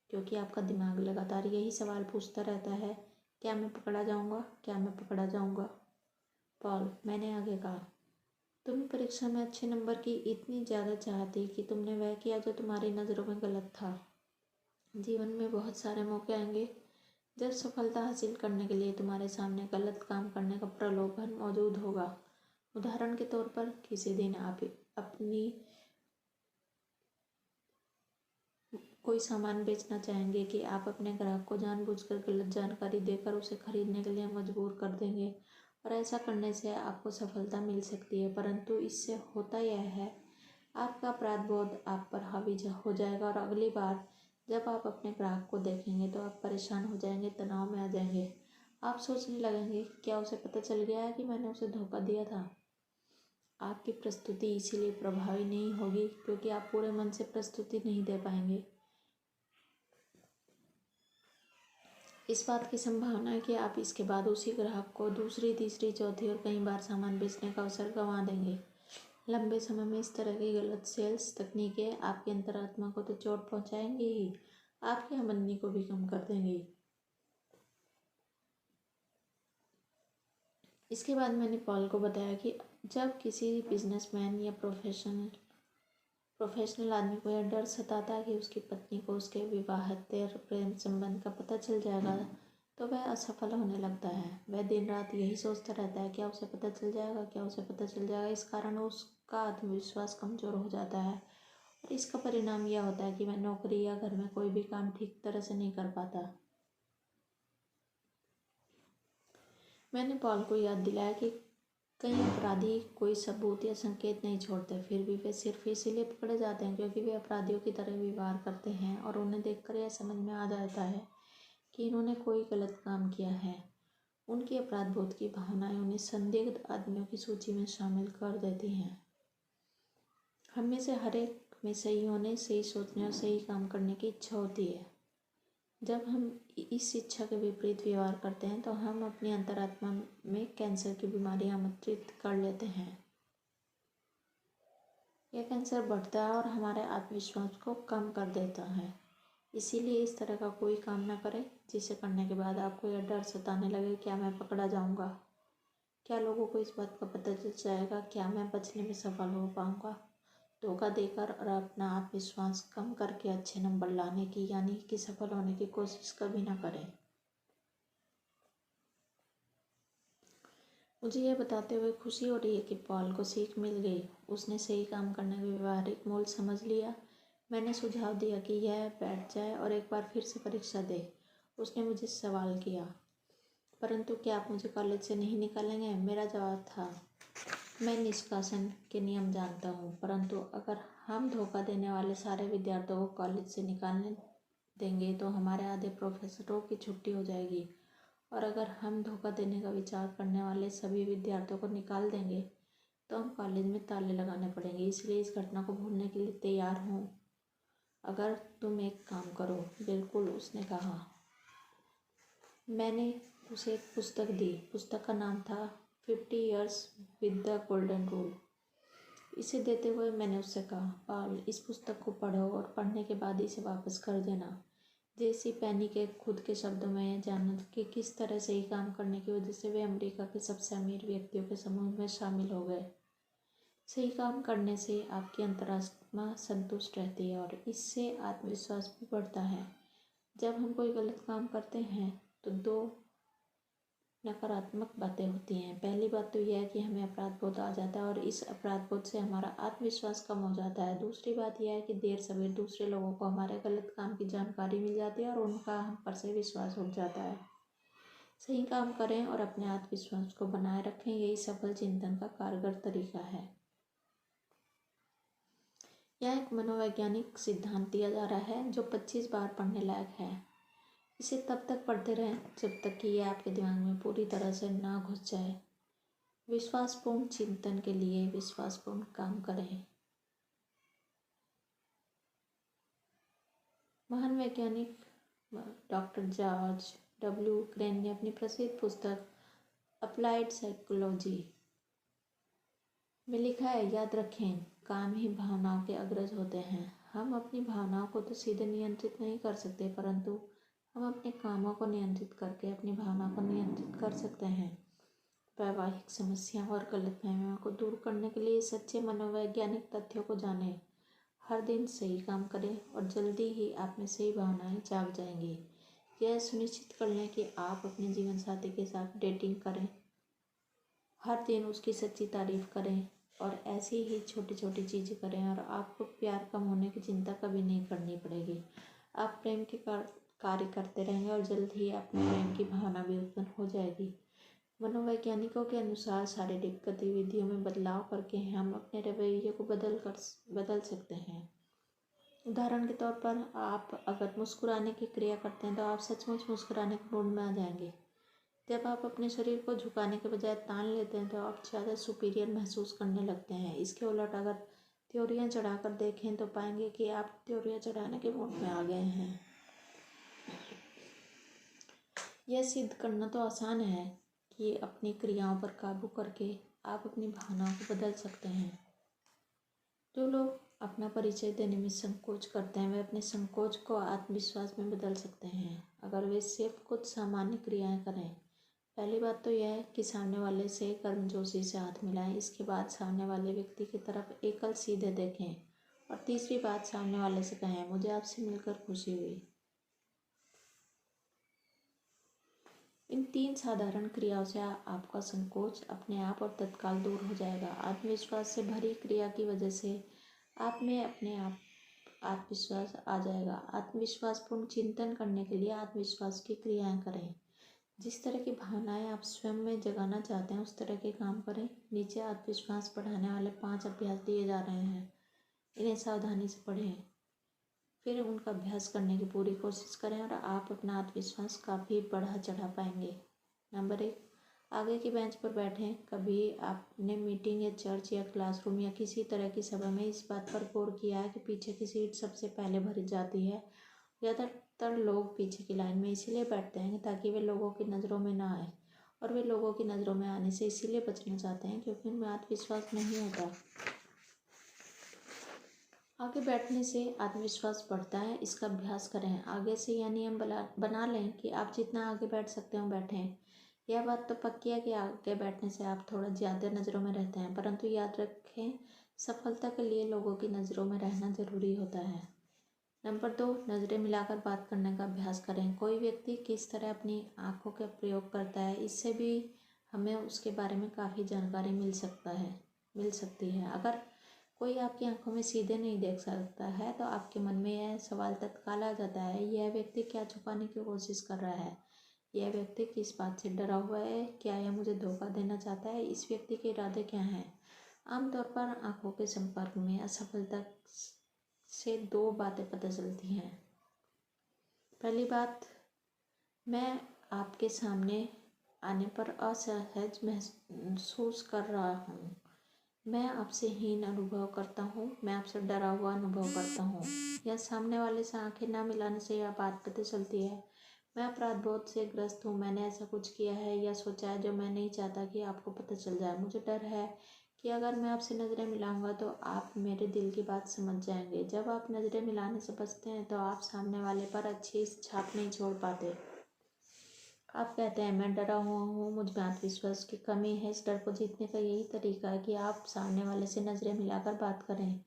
क्योंकि आपका दिमाग लगातार यही सवाल पूछता रहता है, क्या मैं पकड़ा जाऊंगा, क्या मैं पकड़ा जाऊंगा। पॉल, मैंने आगे कहा, तुम्हें परीक्षा में अच्छे नंबर की इतनी ज़्यादा चाह थी कि तुमने वह किया जो तुम्हारी नज़रों में गलत था। जीवन में बहुत सारे मौके आएंगे जब सफलता हासिल करने के लिए तुम्हारे सामने गलत काम करने का प्रलोभन मौजूद होगा। उदाहरण के तौर पर, किसी दिन आप अपनी कोई सामान बेचना चाहेंगे कि आप अपने ग्राहक को जानबूझकर गलत जानकारी देकर उसे खरीदने के लिए मजबूर कर देंगे और ऐसा करने से आपको सफलता मिल सकती है, परंतु इससे होता यह है आपका अपराध बोध आप पर हावी हो जाएगा और अगली बार जब आप अपने ग्राहक को देखेंगे तो आप परेशान हो जाएंगे, तनाव में आ जाएंगे। आप सोचने लगेंगे, क्या उसे पता चल गया है कि मैंने उसे धोखा दिया था। आपकी प्रस्तुति इसीलिए प्रभावी नहीं होगी क्योंकि आप पूरे मन से प्रस्तुति नहीं दे पाएंगे। इस बात की संभावना है कि आप इसके बाद उसी ग्राहक को दूसरी, तीसरी, चौथी और कई बार सामान बेचने का अवसर गंवा देंगे। लंबे समय में इस तरह की गलत सेल्स तकनीकें आपकी अंतरात्मा को तो चोट पहुंचाएंगी ही, आपकी आमदनी को भी कम कर देंगी। इसके बाद मैंने पॉल को बताया कि जब किसी बिजनेसमैन या प्रोफेशनल आदमी को यह डर सताता है कि उसकी पत्नी को उसके विवाहेतर प्रेम संबंध का पता चल जाएगा तो वह असफल होने लगता है। वह दिन रात यही सोचता रहता है, क्या उसे पता चल जाएगा, क्या उसे पता चल जाएगा। इस कारण उसका आत्मविश्वास कमज़ोर हो जाता है और इसका परिणाम यह होता है कि वह नौकरी या घर में कोई भी काम ठीक तरह से नहीं कर पाता। मैंने पॉल को याद दिलाया कि कई अपराधी कोई सबूत या संकेत नहीं छोड़ते, फिर भी वे सिर्फ इसीलिए पकड़े जाते हैं क्योंकि वे अपराधियों की तरह व्यवहार करते हैं और उन्हें देखकर यह समझ में आ जाता है कि इन्होंने कोई गलत काम किया है। उनकी अपराध बोध की भावनाएं उन्हें संदिग्ध आदमियों की सूची में शामिल कर देती हैं। हम में से हर एक में सही होने, सही सोचने और सही काम करने की इच्छा होती है। जब हम इस इच्छा के विपरीत व्यवहार करते हैं तो हम अपनी अंतरात्मा में कैंसर की बीमारी आमंत्रित कर लेते हैं। यह कैंसर बढ़ता है और हमारे आत्मविश्वास को कम कर देता है। इसीलिए इस तरह का कोई काम ना करें जिसे करने के बाद आपको यह डर सताने लगे, क्या मैं पकड़ा जाऊंगा, क्या लोगों को इस बात का पता चल जाएगा, क्या मैं बचने में सफल हो पाऊंगा। धोखा देकर और अपना आत्मविश्वास कम करके अच्छे नंबर लाने की यानी कि सफल होने की कोशिश कभी ना करें। मुझे यह बताते हुए खुशी हो रही है कि पॉल को सीख मिल गई। उसने सही काम करने का व्यवहारिक मूल्य समझ लिया। मैंने सुझाव दिया कि यह बैठ जाए और एक बार फिर से परीक्षा दे। उसने मुझे सवाल किया, परंतु क्या आप मुझे कॉलेज से नहीं निकालेंगे? मेरा जवाब था, मैं निष्कासन के नियम जानता हूँ, परंतु अगर हम धोखा देने वाले सारे विद्यार्थियों को कॉलेज से निकालने देंगे तो हमारे आधे प्रोफेसरों की छुट्टी हो जाएगी, और अगर हम धोखा देने का विचार करने वाले सभी विद्यार्थियों को निकाल देंगे तो हम कॉलेज में ताले लगाने पड़ेंगे। इसलिए इस घटना को भूलने के लिए तैयार हूँ अगर तुम एक काम करो। बिल्कुल, उसने कहा। मैंने उसे एक पुस्तक दी। पुस्तक का नाम था 50 Years with the Golden Rule। इसे देते हुए मैंने उससे कहा, पॉल, इस पुस्तक को पढ़ो और पढ़ने के बाद इसे वापस कर देना। जेसी पेनी के खुद के शब्दों में यह जानना कि किस तरह सही काम करने की वजह से वे अमेरिका के सबसे अमीर व्यक्तियों के समूह में शामिल हो गए। सही काम करने से आपकी अंतरात्मा संतुष्ट रहती है और इससे आत्मविश्वास भी बढ़ता है। जब हम कोई गलत काम करते हैं तो दो नकारात्मक बातें होती हैं। पहली बात तो यह है कि हमें अपराध बोध आ जाता है और इस अपराध बोध से हमारा आत्मविश्वास कम हो जाता है। दूसरी बात यह है कि देर सवेर दूसरे लोगों को हमारे गलत काम की जानकारी मिल जाती है और उनका हम पर से विश्वास उठ जाता है। सही काम करें और अपने आत्मविश्वास को बनाए रखें, यही सफल चिंतन का कारगर तरीका है। यह एक मनोवैज्ञानिक सिद्धांत दिया जा रहा है जो 25 बार पढ़ने लायक है। इसे तब तक पढ़ते रहें जब तक कि यह आपके दिमाग में पूरी तरह से ना घुस जाए। विश्वासपूर्ण चिंतन के लिए विश्वासपूर्ण काम करें। महान वैज्ञानिक डॉक्टर जॉर्ज डब्ल्यू क्रेन ने अपनी प्रसिद्ध पुस्तक अप्लाइड साइकोलॉजी में लिखा है, याद रखें, काम ही भावनाओं के अग्रज होते हैं। हम अपनी भावनाओं को तो सीधे नियंत्रित नहीं कर सकते, परंतु हम अपने कामों को नियंत्रित करके अपनी भावना को नियंत्रित कर सकते हैं। वैवाहिक समस्याओं और गलतफहमियों को दूर करने के लिए सच्चे मनोवैज्ञानिक तथ्यों को जानें। हर दिन सही काम करें और जल्दी ही आप में सही भावनाएं जाग जाएंगी। यह सुनिश्चित कर लें कि आप अपने जीवन साथी के साथ डेटिंग करें। हर दिन उसकी सच्ची तारीफ करें और ऐसी ही छोटी छोटी चीज़ें करें और आपको प्यार कम होने की चिंता कभी नहीं करनी पड़ेगी। आप प्रेम के कार्य करते रहेंगे और जल्द ही आपको प्रेम की भावना भी उत्पन्न हो जाएगी। मनोवैज्ञानिकों के अनुसार शारीरिक गतिविधियों में बदलाव करके हम अपने रवैये को बदल सकते हैं। उदाहरण के तौर पर आप अगर मुस्कुराने की क्रिया करते हैं तो आप सचमुच मुस्कुराने के मूड में आ जाएंगे। जब आप अपने शरीर को झुकाने के बजाय तान लेते हैं तो आप ज़्यादा सुपीरियर महसूस करने लगते हैं। इसके उलट अगर त्योरियां चढ़ाकर देखें तो पाएंगे कि आप त्योरियां चढ़ाने के मूड में आ गए हैं। यह सिद्ध करना तो आसान है कि अपनी क्रियाओं पर काबू करके आप अपनी भावनाओं को बदल सकते हैं। जो लोग अपना परिचय देने में संकोच करते हैं वे अपने संकोच को आत्मविश्वास में बदल सकते हैं अगर वे सिर्फ कुछ सामान्य क्रियाएं करें। पहली बात तो यह है कि सामने वाले से गर्मजोशी से हाथ मिलाएं। इसके बाद सामने वाले व्यक्ति की तरफ एकल सीधे देखें और तीसरी बात सामने वाले से कहें, मुझे आपसे मिलकर खुशी हुई। इन 3 साधारण क्रियाओं से आपका संकोच अपने आप और तत्काल दूर हो जाएगा। आत्मविश्वास से भरी क्रिया की वजह से आप में अपने आप आत्मविश्वास आ जाएगा। आत्मविश्वासपूर्ण चिंतन करने के लिए आत्मविश्वास की क्रियाएं करें। जिस तरह की भावनाएं आप स्वयं में जगाना चाहते हैं उस तरह के काम करें। नीचे आत्मविश्वास बढ़ाने वाले 5 अभ्यास दिए जा रहे हैं, इन्हें सावधानी से पढ़ें, फिर उनका अभ्यास करने की पूरी कोशिश करें और आप अपना आत्मविश्वास काफ़ी बढ़ा चढ़ा पाएंगे। नंबर 1, आगे की बेंच पर बैठें। कभी आपने मीटिंग या चर्च या क्लासरूम या किसी तरह की सभा में इस बात पर गौर किया है कि पीछे की सीट सबसे पहले भरी जाती है? ज़्यादातर लोग पीछे की लाइन में इसीलिए बैठते हैं ताकि वे लोगों की नज़रों में ना आए, और वे लोगों की नज़रों में आने से इसीलिए बचना चाहते हैं क्योंकि उनमें आत्मविश्वास नहीं होता। आगे बैठने से आत्मविश्वास बढ़ता है, इसका अभ्यास करें। आगे से यह नियम बना लें कि आप जितना आगे बैठ सकते हो बैठें। यह बात तो पक्की है कि आगे बैठने से आप थोड़ा ज़्यादा नज़रों में रहते हैं, परंतु याद रखें, सफलता के लिए लोगों की नज़रों में रहना ज़रूरी होता है। नंबर 2, नज़रें मिलाकर बात करने का अभ्यास करें। कोई व्यक्ति किस तरह अपनी आँखों का प्रयोग करता है, इससे भी हमें उसके बारे में काफ़ी जानकारी मिल सकती है। अगर कोई आपकी आंखों में सीधे नहीं देख सकता है तो आपके मन में यह सवाल तत्काल आ जाता है, यह व्यक्ति क्या छुपाने की कोशिश कर रहा है, यह व्यक्ति किस बात से डरा हुआ है, क्या यह मुझे धोखा देना चाहता है, इस व्यक्ति के इरादे क्या हैं। आमतौर पर आंखों के संपर्क में असफलता से दो बातें पता चलती हैं। पहली बात, मैं आपके सामने आने पर असहज महसूस कर रहा हूँ, मैं आपसे हीन अनुभव करता हूँ, मैं आपसे डरा हुआ अनुभव करता हूँ। या सामने वाले से आंखें ना मिलाने से यह बात पता चलती है, मैं अपराध बोध से ग्रस्त हूँ, मैंने ऐसा कुछ किया है या सोचा है जो मैं नहीं चाहता कि आपको पता चल जाए। मुझे डर है कि अगर मैं आपसे नज़रें मिलाऊंगा तो आप मेरे दिल की बात समझ जाएंगे। जब आप नज़रें मिलाने से बचते हैं तो आप सामने वाले पर अच्छी छाप नहीं छोड़ पाते। आप कहते हैं मैं डरा हुआ हूँ, मुझ में आत्मविश्वास की कमी है। इस डर को जीतने का यही तरीका है कि आप सामने वाले से नज़रें मिलाकर बात करें।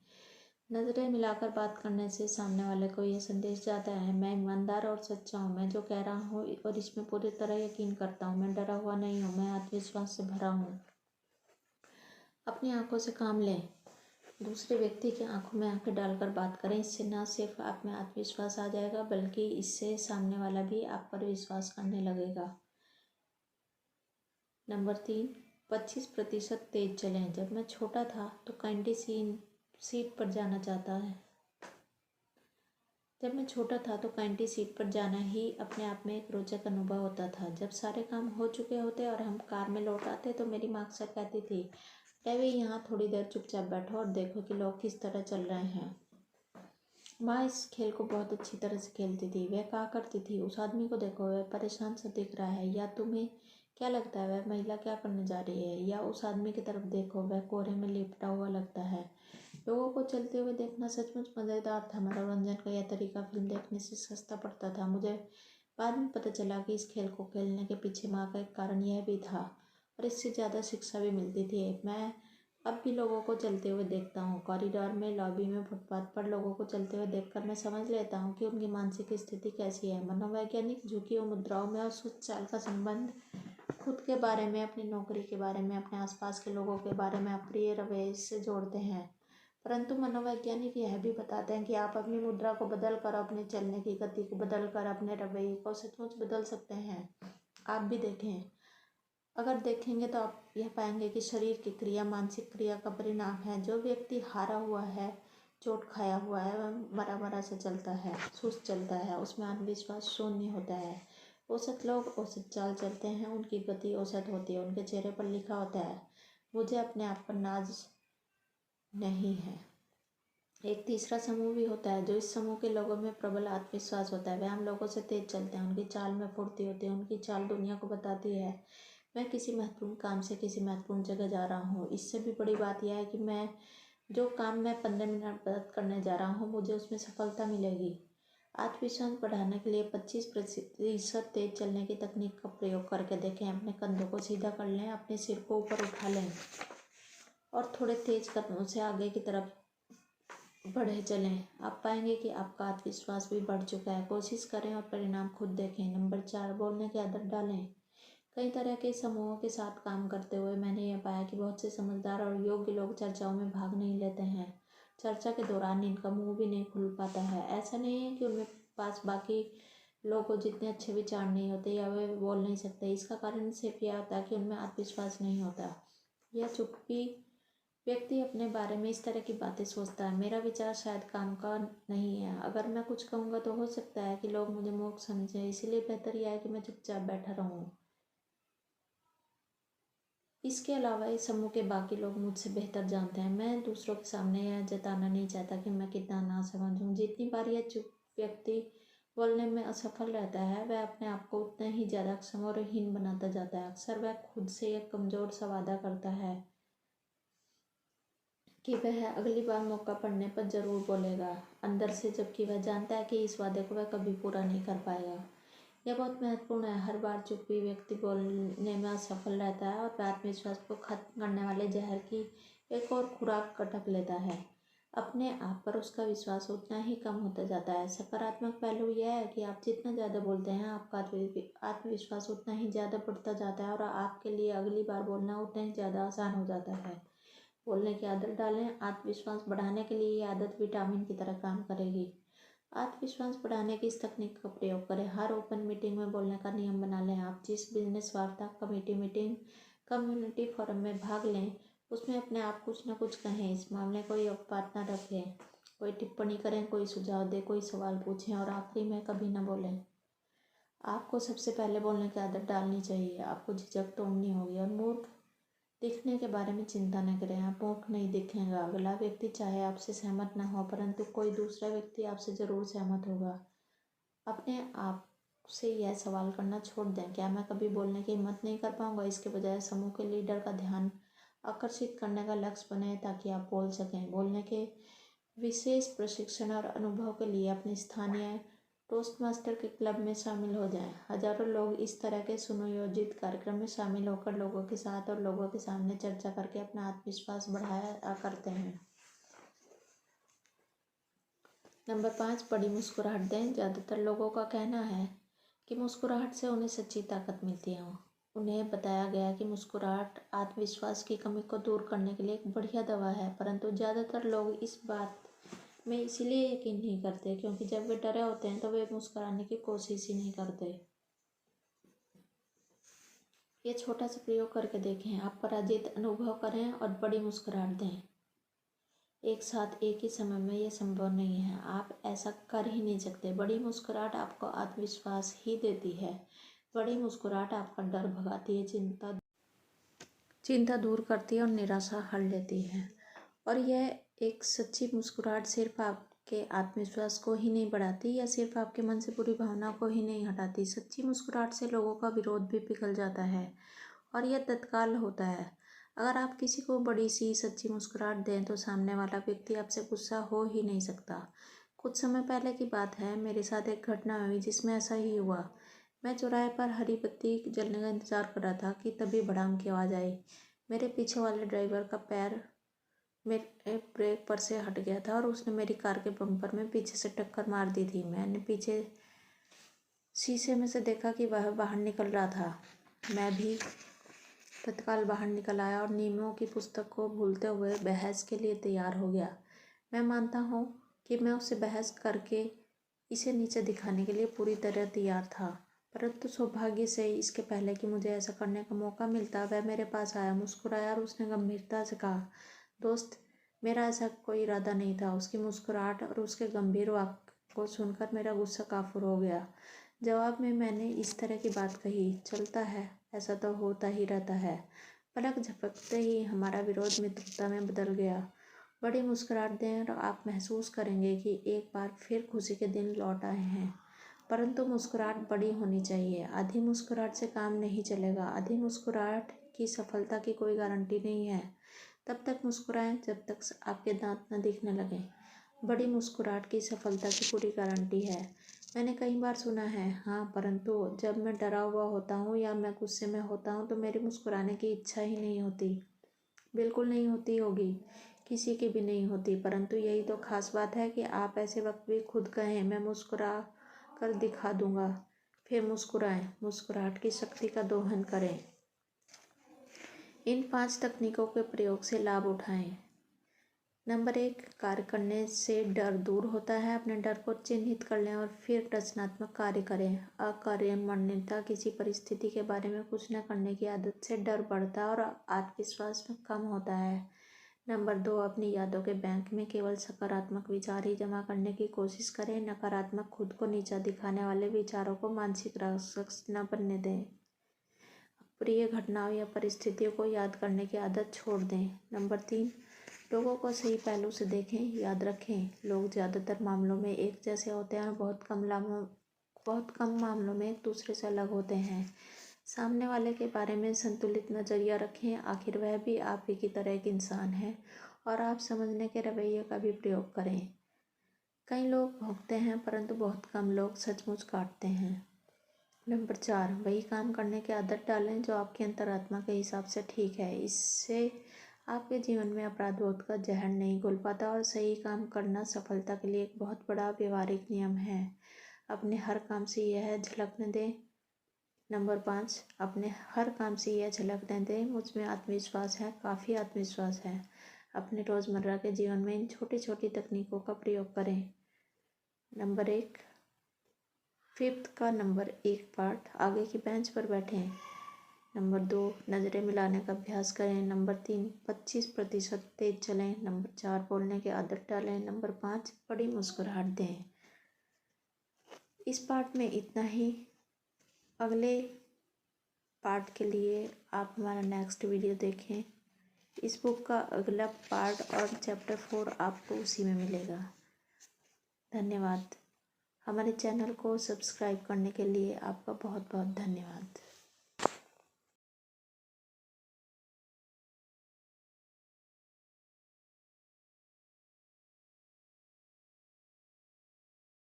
नज़रें मिलाकर बात करने से सामने वाले को यह संदेश जाता है, मैं ईमानदार और सच्चा हूँ, मैं जो कह रहा हूँ और इसमें पूरी तरह यकीन करता हूँ, मैं डरा हुआ नहीं हूँ, मैं आत्मविश्वास से भरा हूँ। अपनी आंखों से काम लें, दूसरे व्यक्ति की आंखों में आंखें डालकर बात करें। इससे न सिर्फ आप में आत्मविश्वास आ जाएगा बल्कि इससे सामने वाला भी आप पर विश्वास करने लगेगा। नंबर 3, 25% तेज चलें। जब मैं छोटा था तो कैंडी सीट पर जाना चाहता है। जब मैं छोटा था तो कैंटी सीट पर जाना ही अपने आप में एक रोचक अनुभव होता था। जब सारे काम हो चुके होते और हम कार में लौट आते तो मेरी माँ अक्सर कहती थी, डेवी यहाँ थोड़ी देर चुपचाप बैठो और देखो कि लोग किस तरह चल रहे हैं। माँ इस खेल को बहुत अच्छी तरह से खेलती थी। वह कहा करती थी, उस आदमी को देखो, वह परेशान सा दिख रहा है, या तुम्हें क्या लगता है वह महिला क्या करने जा रही है, या उस आदमी की तरफ देखो, वह कोहरे में लिपटा हुआ लगता है। लोगों को चलते हुए देखना सचमुच मज़ेदार था। मनोरंजन का यह तरीका फिल्म देखने से सस्ता पड़ता था। मुझे बाद में पता चला कि इस खेल को खेलने के पीछे माँ का एक कारण यह भी था और इससे ज़्यादा शिक्षा भी मिलती थी। मैं अब भी लोगों को चलते हुए देखता हूँ, कॉरिडोर में, लॉबी में, फुटपाथ पर लोगों को चलते हुए देखकर मैं समझ लेता हूँ कि उनकी मानसिक स्थिति कैसी है। मनोवैज्ञानिक झुकी हुई मुद्राओं में और सोच चाल का संबंध खुद के बारे में, अपनी नौकरी के बारे में, अपने आसपास के लोगों के बारे में अप्रिय रवैये से जोड़ते हैं। परंतु मनोवैज्ञानिक यह भी बताते हैं कि आप अपनी मुद्रा को बदल कर, अपने चलने की गति को बदल कर अपने रवैये को सचमुच बदल सकते हैं। आप भी देखें, अगर देखेंगे तो आप यह पाएंगे कि शरीर की क्रिया मानसिक क्रिया का परिणाम है। जो व्यक्ति हारा हुआ है, चोट खाया हुआ है, वह मरा मरा से चलता है, सुस्त चलता है, उसमें आत्मविश्वास शून्य होता है। औसत लोग औसत चाल चलते हैं, उनकी गति औसत होती है, उनके चेहरे पर लिखा होता है, मुझे अपने आप पर नाज नहीं है। एक तीसरा समूह भी होता है, जो इस समूह के लोगों में प्रबल आत्मविश्वास होता है। वे आम लोगों से तेज चलते हैं, उनकी चाल में फुर्ती होती है, उनकी चाल दुनिया को बताती है मैं किसी महत्वपूर्ण काम से किसी महत्वपूर्ण जगह जा रहा हूँ। इससे भी बड़ी बात यह है कि जो काम मैं 15 मिनट बाद करने जा रहा हूँ, मुझे उसमें सफलता मिलेगी। आत्मविश्वास बढ़ाने के लिए 25% तेज चलने की तकनीक का प्रयोग करके देखें। अपने कंधों को सीधा कर लें, अपने सिर को ऊपर उठा लें और थोड़े तेज कदमों से आगे की तरफ बढ़े चलें। आप पाएंगे कि आपका आत्मविश्वास भी बढ़ चुका है। कोशिश करें और परिणाम खुद देखें। नंबर 4, बोलने की आदत डालें। कई तरह के समूहों के साथ काम करते हुए मैंने यह पाया कि बहुत से समझदार और योग्य लोग चर्चाओं में भाग नहीं लेते हैं। चर्चा के दौरान इनका मुंह भी नहीं खुल पाता है। ऐसा नहीं है कि उनके पास बाकी लोगों जितने अच्छे विचार नहीं होते या वे बोल नहीं सकते। इसका कारण सिर्फ यह होता है कि उनमें आत्मविश्वास नहीं होता। यह चुप्पी व्यक्ति अपने बारे में इस तरह की बातें सोचता है, मेरा विचार शायद काम का नहीं है, अगर मैं कुछ कहूँगा तो हो सकता है कि लोग मुझे मूर्ख समझें, इसलिए बेहतर यह है कि मैं चुपचाप बैठा रहूँ। इसके अलावा इस समूह के बाकी लोग मुझसे बेहतर जानते हैं। मैं दूसरों के सामने यह जताना नहीं चाहता कि मैं कितना नासमझ हूँ। जितनी बार यह चुप व्यक्ति बोलने में असफल रहता है, वह अपने आप को उतना ही ज़्यादा अक्षम और हीन बनाता जाता है। अक्सर वह खुद से एक कमज़ोर सा वादा करता है कि वह अगली बार मौका पड़ने पर ज़रूर बोलेगा, अंदर से, जबकि वह जानता है कि इस वादे को वह कभी पूरा नहीं कर पाएगा। यह बहुत महत्वपूर्ण है। हर बार चुप्पी व्यक्ति बोलने में असफल रहता है और आत्मविश्वास को खत्म करने वाले जहर की एक और खुराक कटक लेता है। अपने आप पर उसका विश्वास उतना ही कम होता जाता है। सकारात्मक पहलू यह है कि आप जितना ज़्यादा बोलते हैं आपका आत्मविश्वास उतना ही ज़्यादा बढ़ता जाता है और आपके लिए अगली बार बोलना उतना ही ज़्यादा आसान हो जाता है। बोलने की आदत डालें। आत्मविश्वास बढ़ाने के लिए ये आदत विटामिन की तरह काम करेगी। आत्मविश्वास बढ़ाने की इस तकनीक का प्रयोग करें। हर ओपन मीटिंग में बोलने का नियम बना लें। आप जिस बिजनेस वार्ता, कमेटी मीटिंग, कम्युनिटी फोरम में भाग लें उसमें अपने आप कुछ न कुछ कहें। इस मामले कोई अपवाद न रखें। कोई टिप्पणी करें, कोई सुझाव दें, कोई सवाल पूछें और आखिरी में कभी न बोलें। आपको सबसे पहले बोलने की आदत डालनी चाहिए। आपको झिझक तोड़नी होगी और मूर्ख दिखने के बारे में चिंता न करें। आप मूर्ख नहीं दिखेंगे। अगला व्यक्ति चाहे आपसे सहमत न हो परंतु कोई दूसरा व्यक्ति आपसे ज़रूर सहमत होगा। अपने आप से यह सवाल करना छोड़ दें, क्या मैं कभी बोलने की हिम्मत नहीं कर पाऊंगा? इसके बजाय समूह के लीडर का ध्यान आकर्षित करने का लक्ष्य बनाएं ताकि आप बोल सकें। बोलने के विशेष प्रशिक्षण और अनुभव के लिए अपने स्थानीय टोस्टमास्टर के क्लब में शामिल हो जाएं। हजारों लोग इस तरह के सुनियोजित कार्यक्रम में शामिल होकर लोगों के साथ और लोगों के सामने चर्चा करके अपना आत्मविश्वास बढ़ाया करते हैं। नंबर 5, बड़ी मुस्कुराहट दें। ज़्यादातर लोगों का कहना है कि मुस्कुराहट से उन्हें सच्ची ताकत मिलती है। उन्हें बताया गया कि मुस्कुराहट आत्मविश्वास की कमी को दूर करने के लिए एक बढ़िया दवा है, परंतु ज़्यादातर लोग इस बात में इसीलिए यकीन नहीं करते क्योंकि जब वे डरे होते हैं तो वे मुस्कुराने की कोशिश ही नहीं करते। ये छोटा सा प्रयोग करके देखें। आप पराजित अनुभव करें और बड़ी मुस्कुराहट दें। एक साथ एक ही समय में यह संभव नहीं है। आप ऐसा कर ही नहीं सकते। बड़ी मुस्कुराहट आपको आत्मविश्वास ही देती है। बड़ी मुस्कुराहट आपका डर भगाती है, चिंता दूर करती है और निराशा हर लेती है। और यह एक सच्ची मुस्कुराहट सिर्फ आपके आत्मविश्वास को ही नहीं बढ़ाती या सिर्फ आपके मन से बुरी भावनाओं को ही नहीं हटाती। सच्ची मुस्कुराहट से लोगों का विरोध भी पिघल जाता है और यह तत्काल होता है। अगर आप किसी को बड़ी सी सच्ची मुस्कुराहट दें तो सामने वाला व्यक्ति आपसे गुस्सा हो ही नहीं सकता। कुछ समय पहले की बात है, मेरे साथ एक घटना हुई जिसमें ऐसा ही हुआ। मैं चौराहे पर हरी बत्ती जलने का इंतज़ार कर रहा था कि तभी भड़ाम की आवाज़ आई। मेरे पीछे वाले ड्राइवर का पैर मेरे ब्रेक पर से हट गया था और उसने मेरी कार के बम्पर में पीछे से टक्कर मार दी थी। मैंने पीछे शीशे में से देखा कि वह बाहर निकल रहा था। मैं भी तत्काल बाहर निकल आया और नियमों की पुस्तक को भूलते हुए बहस के लिए तैयार हो गया। मैं मानता हूँ कि मैं उससे बहस करके इसे नीचे दिखाने के लिए पूरी तरह तैयार था, परंतु सौभाग्य से इसके पहले कि मुझे ऐसा करने का मौका मिलता वह मेरे पास आया, मुस्कुराया और उसने गंभीरता से कहा, दोस्त, मेरा ऐसा कोई इरादा नहीं था। उसकी मुस्कुराहट और उसके गंभीर वाक्य को सुनकर मेरा गुस्सा काफूर हो गया। जवाब में मैंने इस तरह की बात कही, चलता है, ऐसा तो होता ही रहता है। पलक झपकते ही हमारा विरोध मित्रता में बदल गया। बड़ी मुस्कुराहट दें और आप महसूस करेंगे कि एक बार फिर खुशी के दिन लौट आए हैं। परंतु मुस्कुराहट बड़ी होनी चाहिए। आधी मुस्कुराहट से काम नहीं चलेगा। आधी मुस्कुराहट की सफलता की कोई गारंटी नहीं है। तब तक मुस्कुराएं जब तक आपके दांत न दिखने लगें। बड़ी मुस्कुराहट की सफलता की पूरी गारंटी है। मैंने कई बार सुना है, हाँ, परंतु जब मैं डरा हुआ होता हूँ या मैं गुस्से में होता हूँ तो मेरी मुस्कुराने की इच्छा ही नहीं होती। बिल्कुल नहीं होती होगी, किसी की भी नहीं होती। परंतु यही तो खास बात है कि आप ऐसे वक्त भी खुद कहें, मैं मुस्कुरा कर दिखा दूंगा। फिर मुस्कुराएं, मुस्कुराहट की शक्ति का दोहन करें। इन 5 तकनीकों के प्रयोग से लाभ उठाएं। नंबर 1, कार्य करने से डर दूर होता है। अपने डर को चिन्हित कर लें और फिर रचनात्मक कार्य करें। अकार्यमण्यता, किसी परिस्थिति के बारे में कुछ न करने की आदत से डर बढ़ता है और आत्मविश्वास में कम होता है। नंबर 2, अपनी यादों के बैंक में केवल सकारात्मक विचार ही जमा करने की कोशिश करें। नकारात्मक, खुद को नीचा दिखाने वाले विचारों को मानसिक राक्षस न बनने दें। प्रिय घटनाओं या परिस्थितियों को याद करने की आदत छोड़ दें। नंबर 3, लोगों को सही पहलू से देखें। याद रखें, लोग ज़्यादातर मामलों में एक जैसे होते हैं और बहुत कम मामलों में एक दूसरे से अलग होते हैं। सामने वाले के बारे में संतुलित नज़रिया रखें। आखिर वह भी आप ही की तरह एक इंसान है और आप समझने के रवैये का भी प्रयोग करें। कई लोग भोगते हैं परंतु बहुत कम लोग सचमुच काटते हैं। नंबर 4, वही काम करने की आदत डालें जो आपकी अंतरात्मा के हिसाब से ठीक है। इससे आपके जीवन में अपराध बोध का जहर नहीं घुल पाता और सही काम करना सफलता के लिए एक बहुत बड़ा व्यवहारिक नियम है। अपने हर काम से यह झलकने दें। नंबर 5, अपने हर काम से यह झलकने दें, मुझ में आत्मविश्वास है, काफ़ी आत्मविश्वास है। अपने रोज़मर्रा के जीवन में इन छोटी छोटी तकनीकों का प्रयोग करें। नंबर 1, 5th का नंबर 1 पार्ट, आगे की बेंच पर बैठें। नंबर 2, नज़रें मिलाने का अभ्यास करें। नंबर 3, 25% तेज चलें। नंबर 4, बोलने की आदत डालें। नंबर 5, बड़ी मुस्कुराहट दें। इस पार्ट में इतना ही। अगले पार्ट के लिए आप हमारा नेक्स्ट वीडियो देखें। इस बुक का अगला पार्ट और चैप्टर 4 आपको उसी में मिलेगा। धन्यवाद। हमारे चैनल को सब्सक्राइब करने के लिए आपका बहुत बहुत धन्यवाद।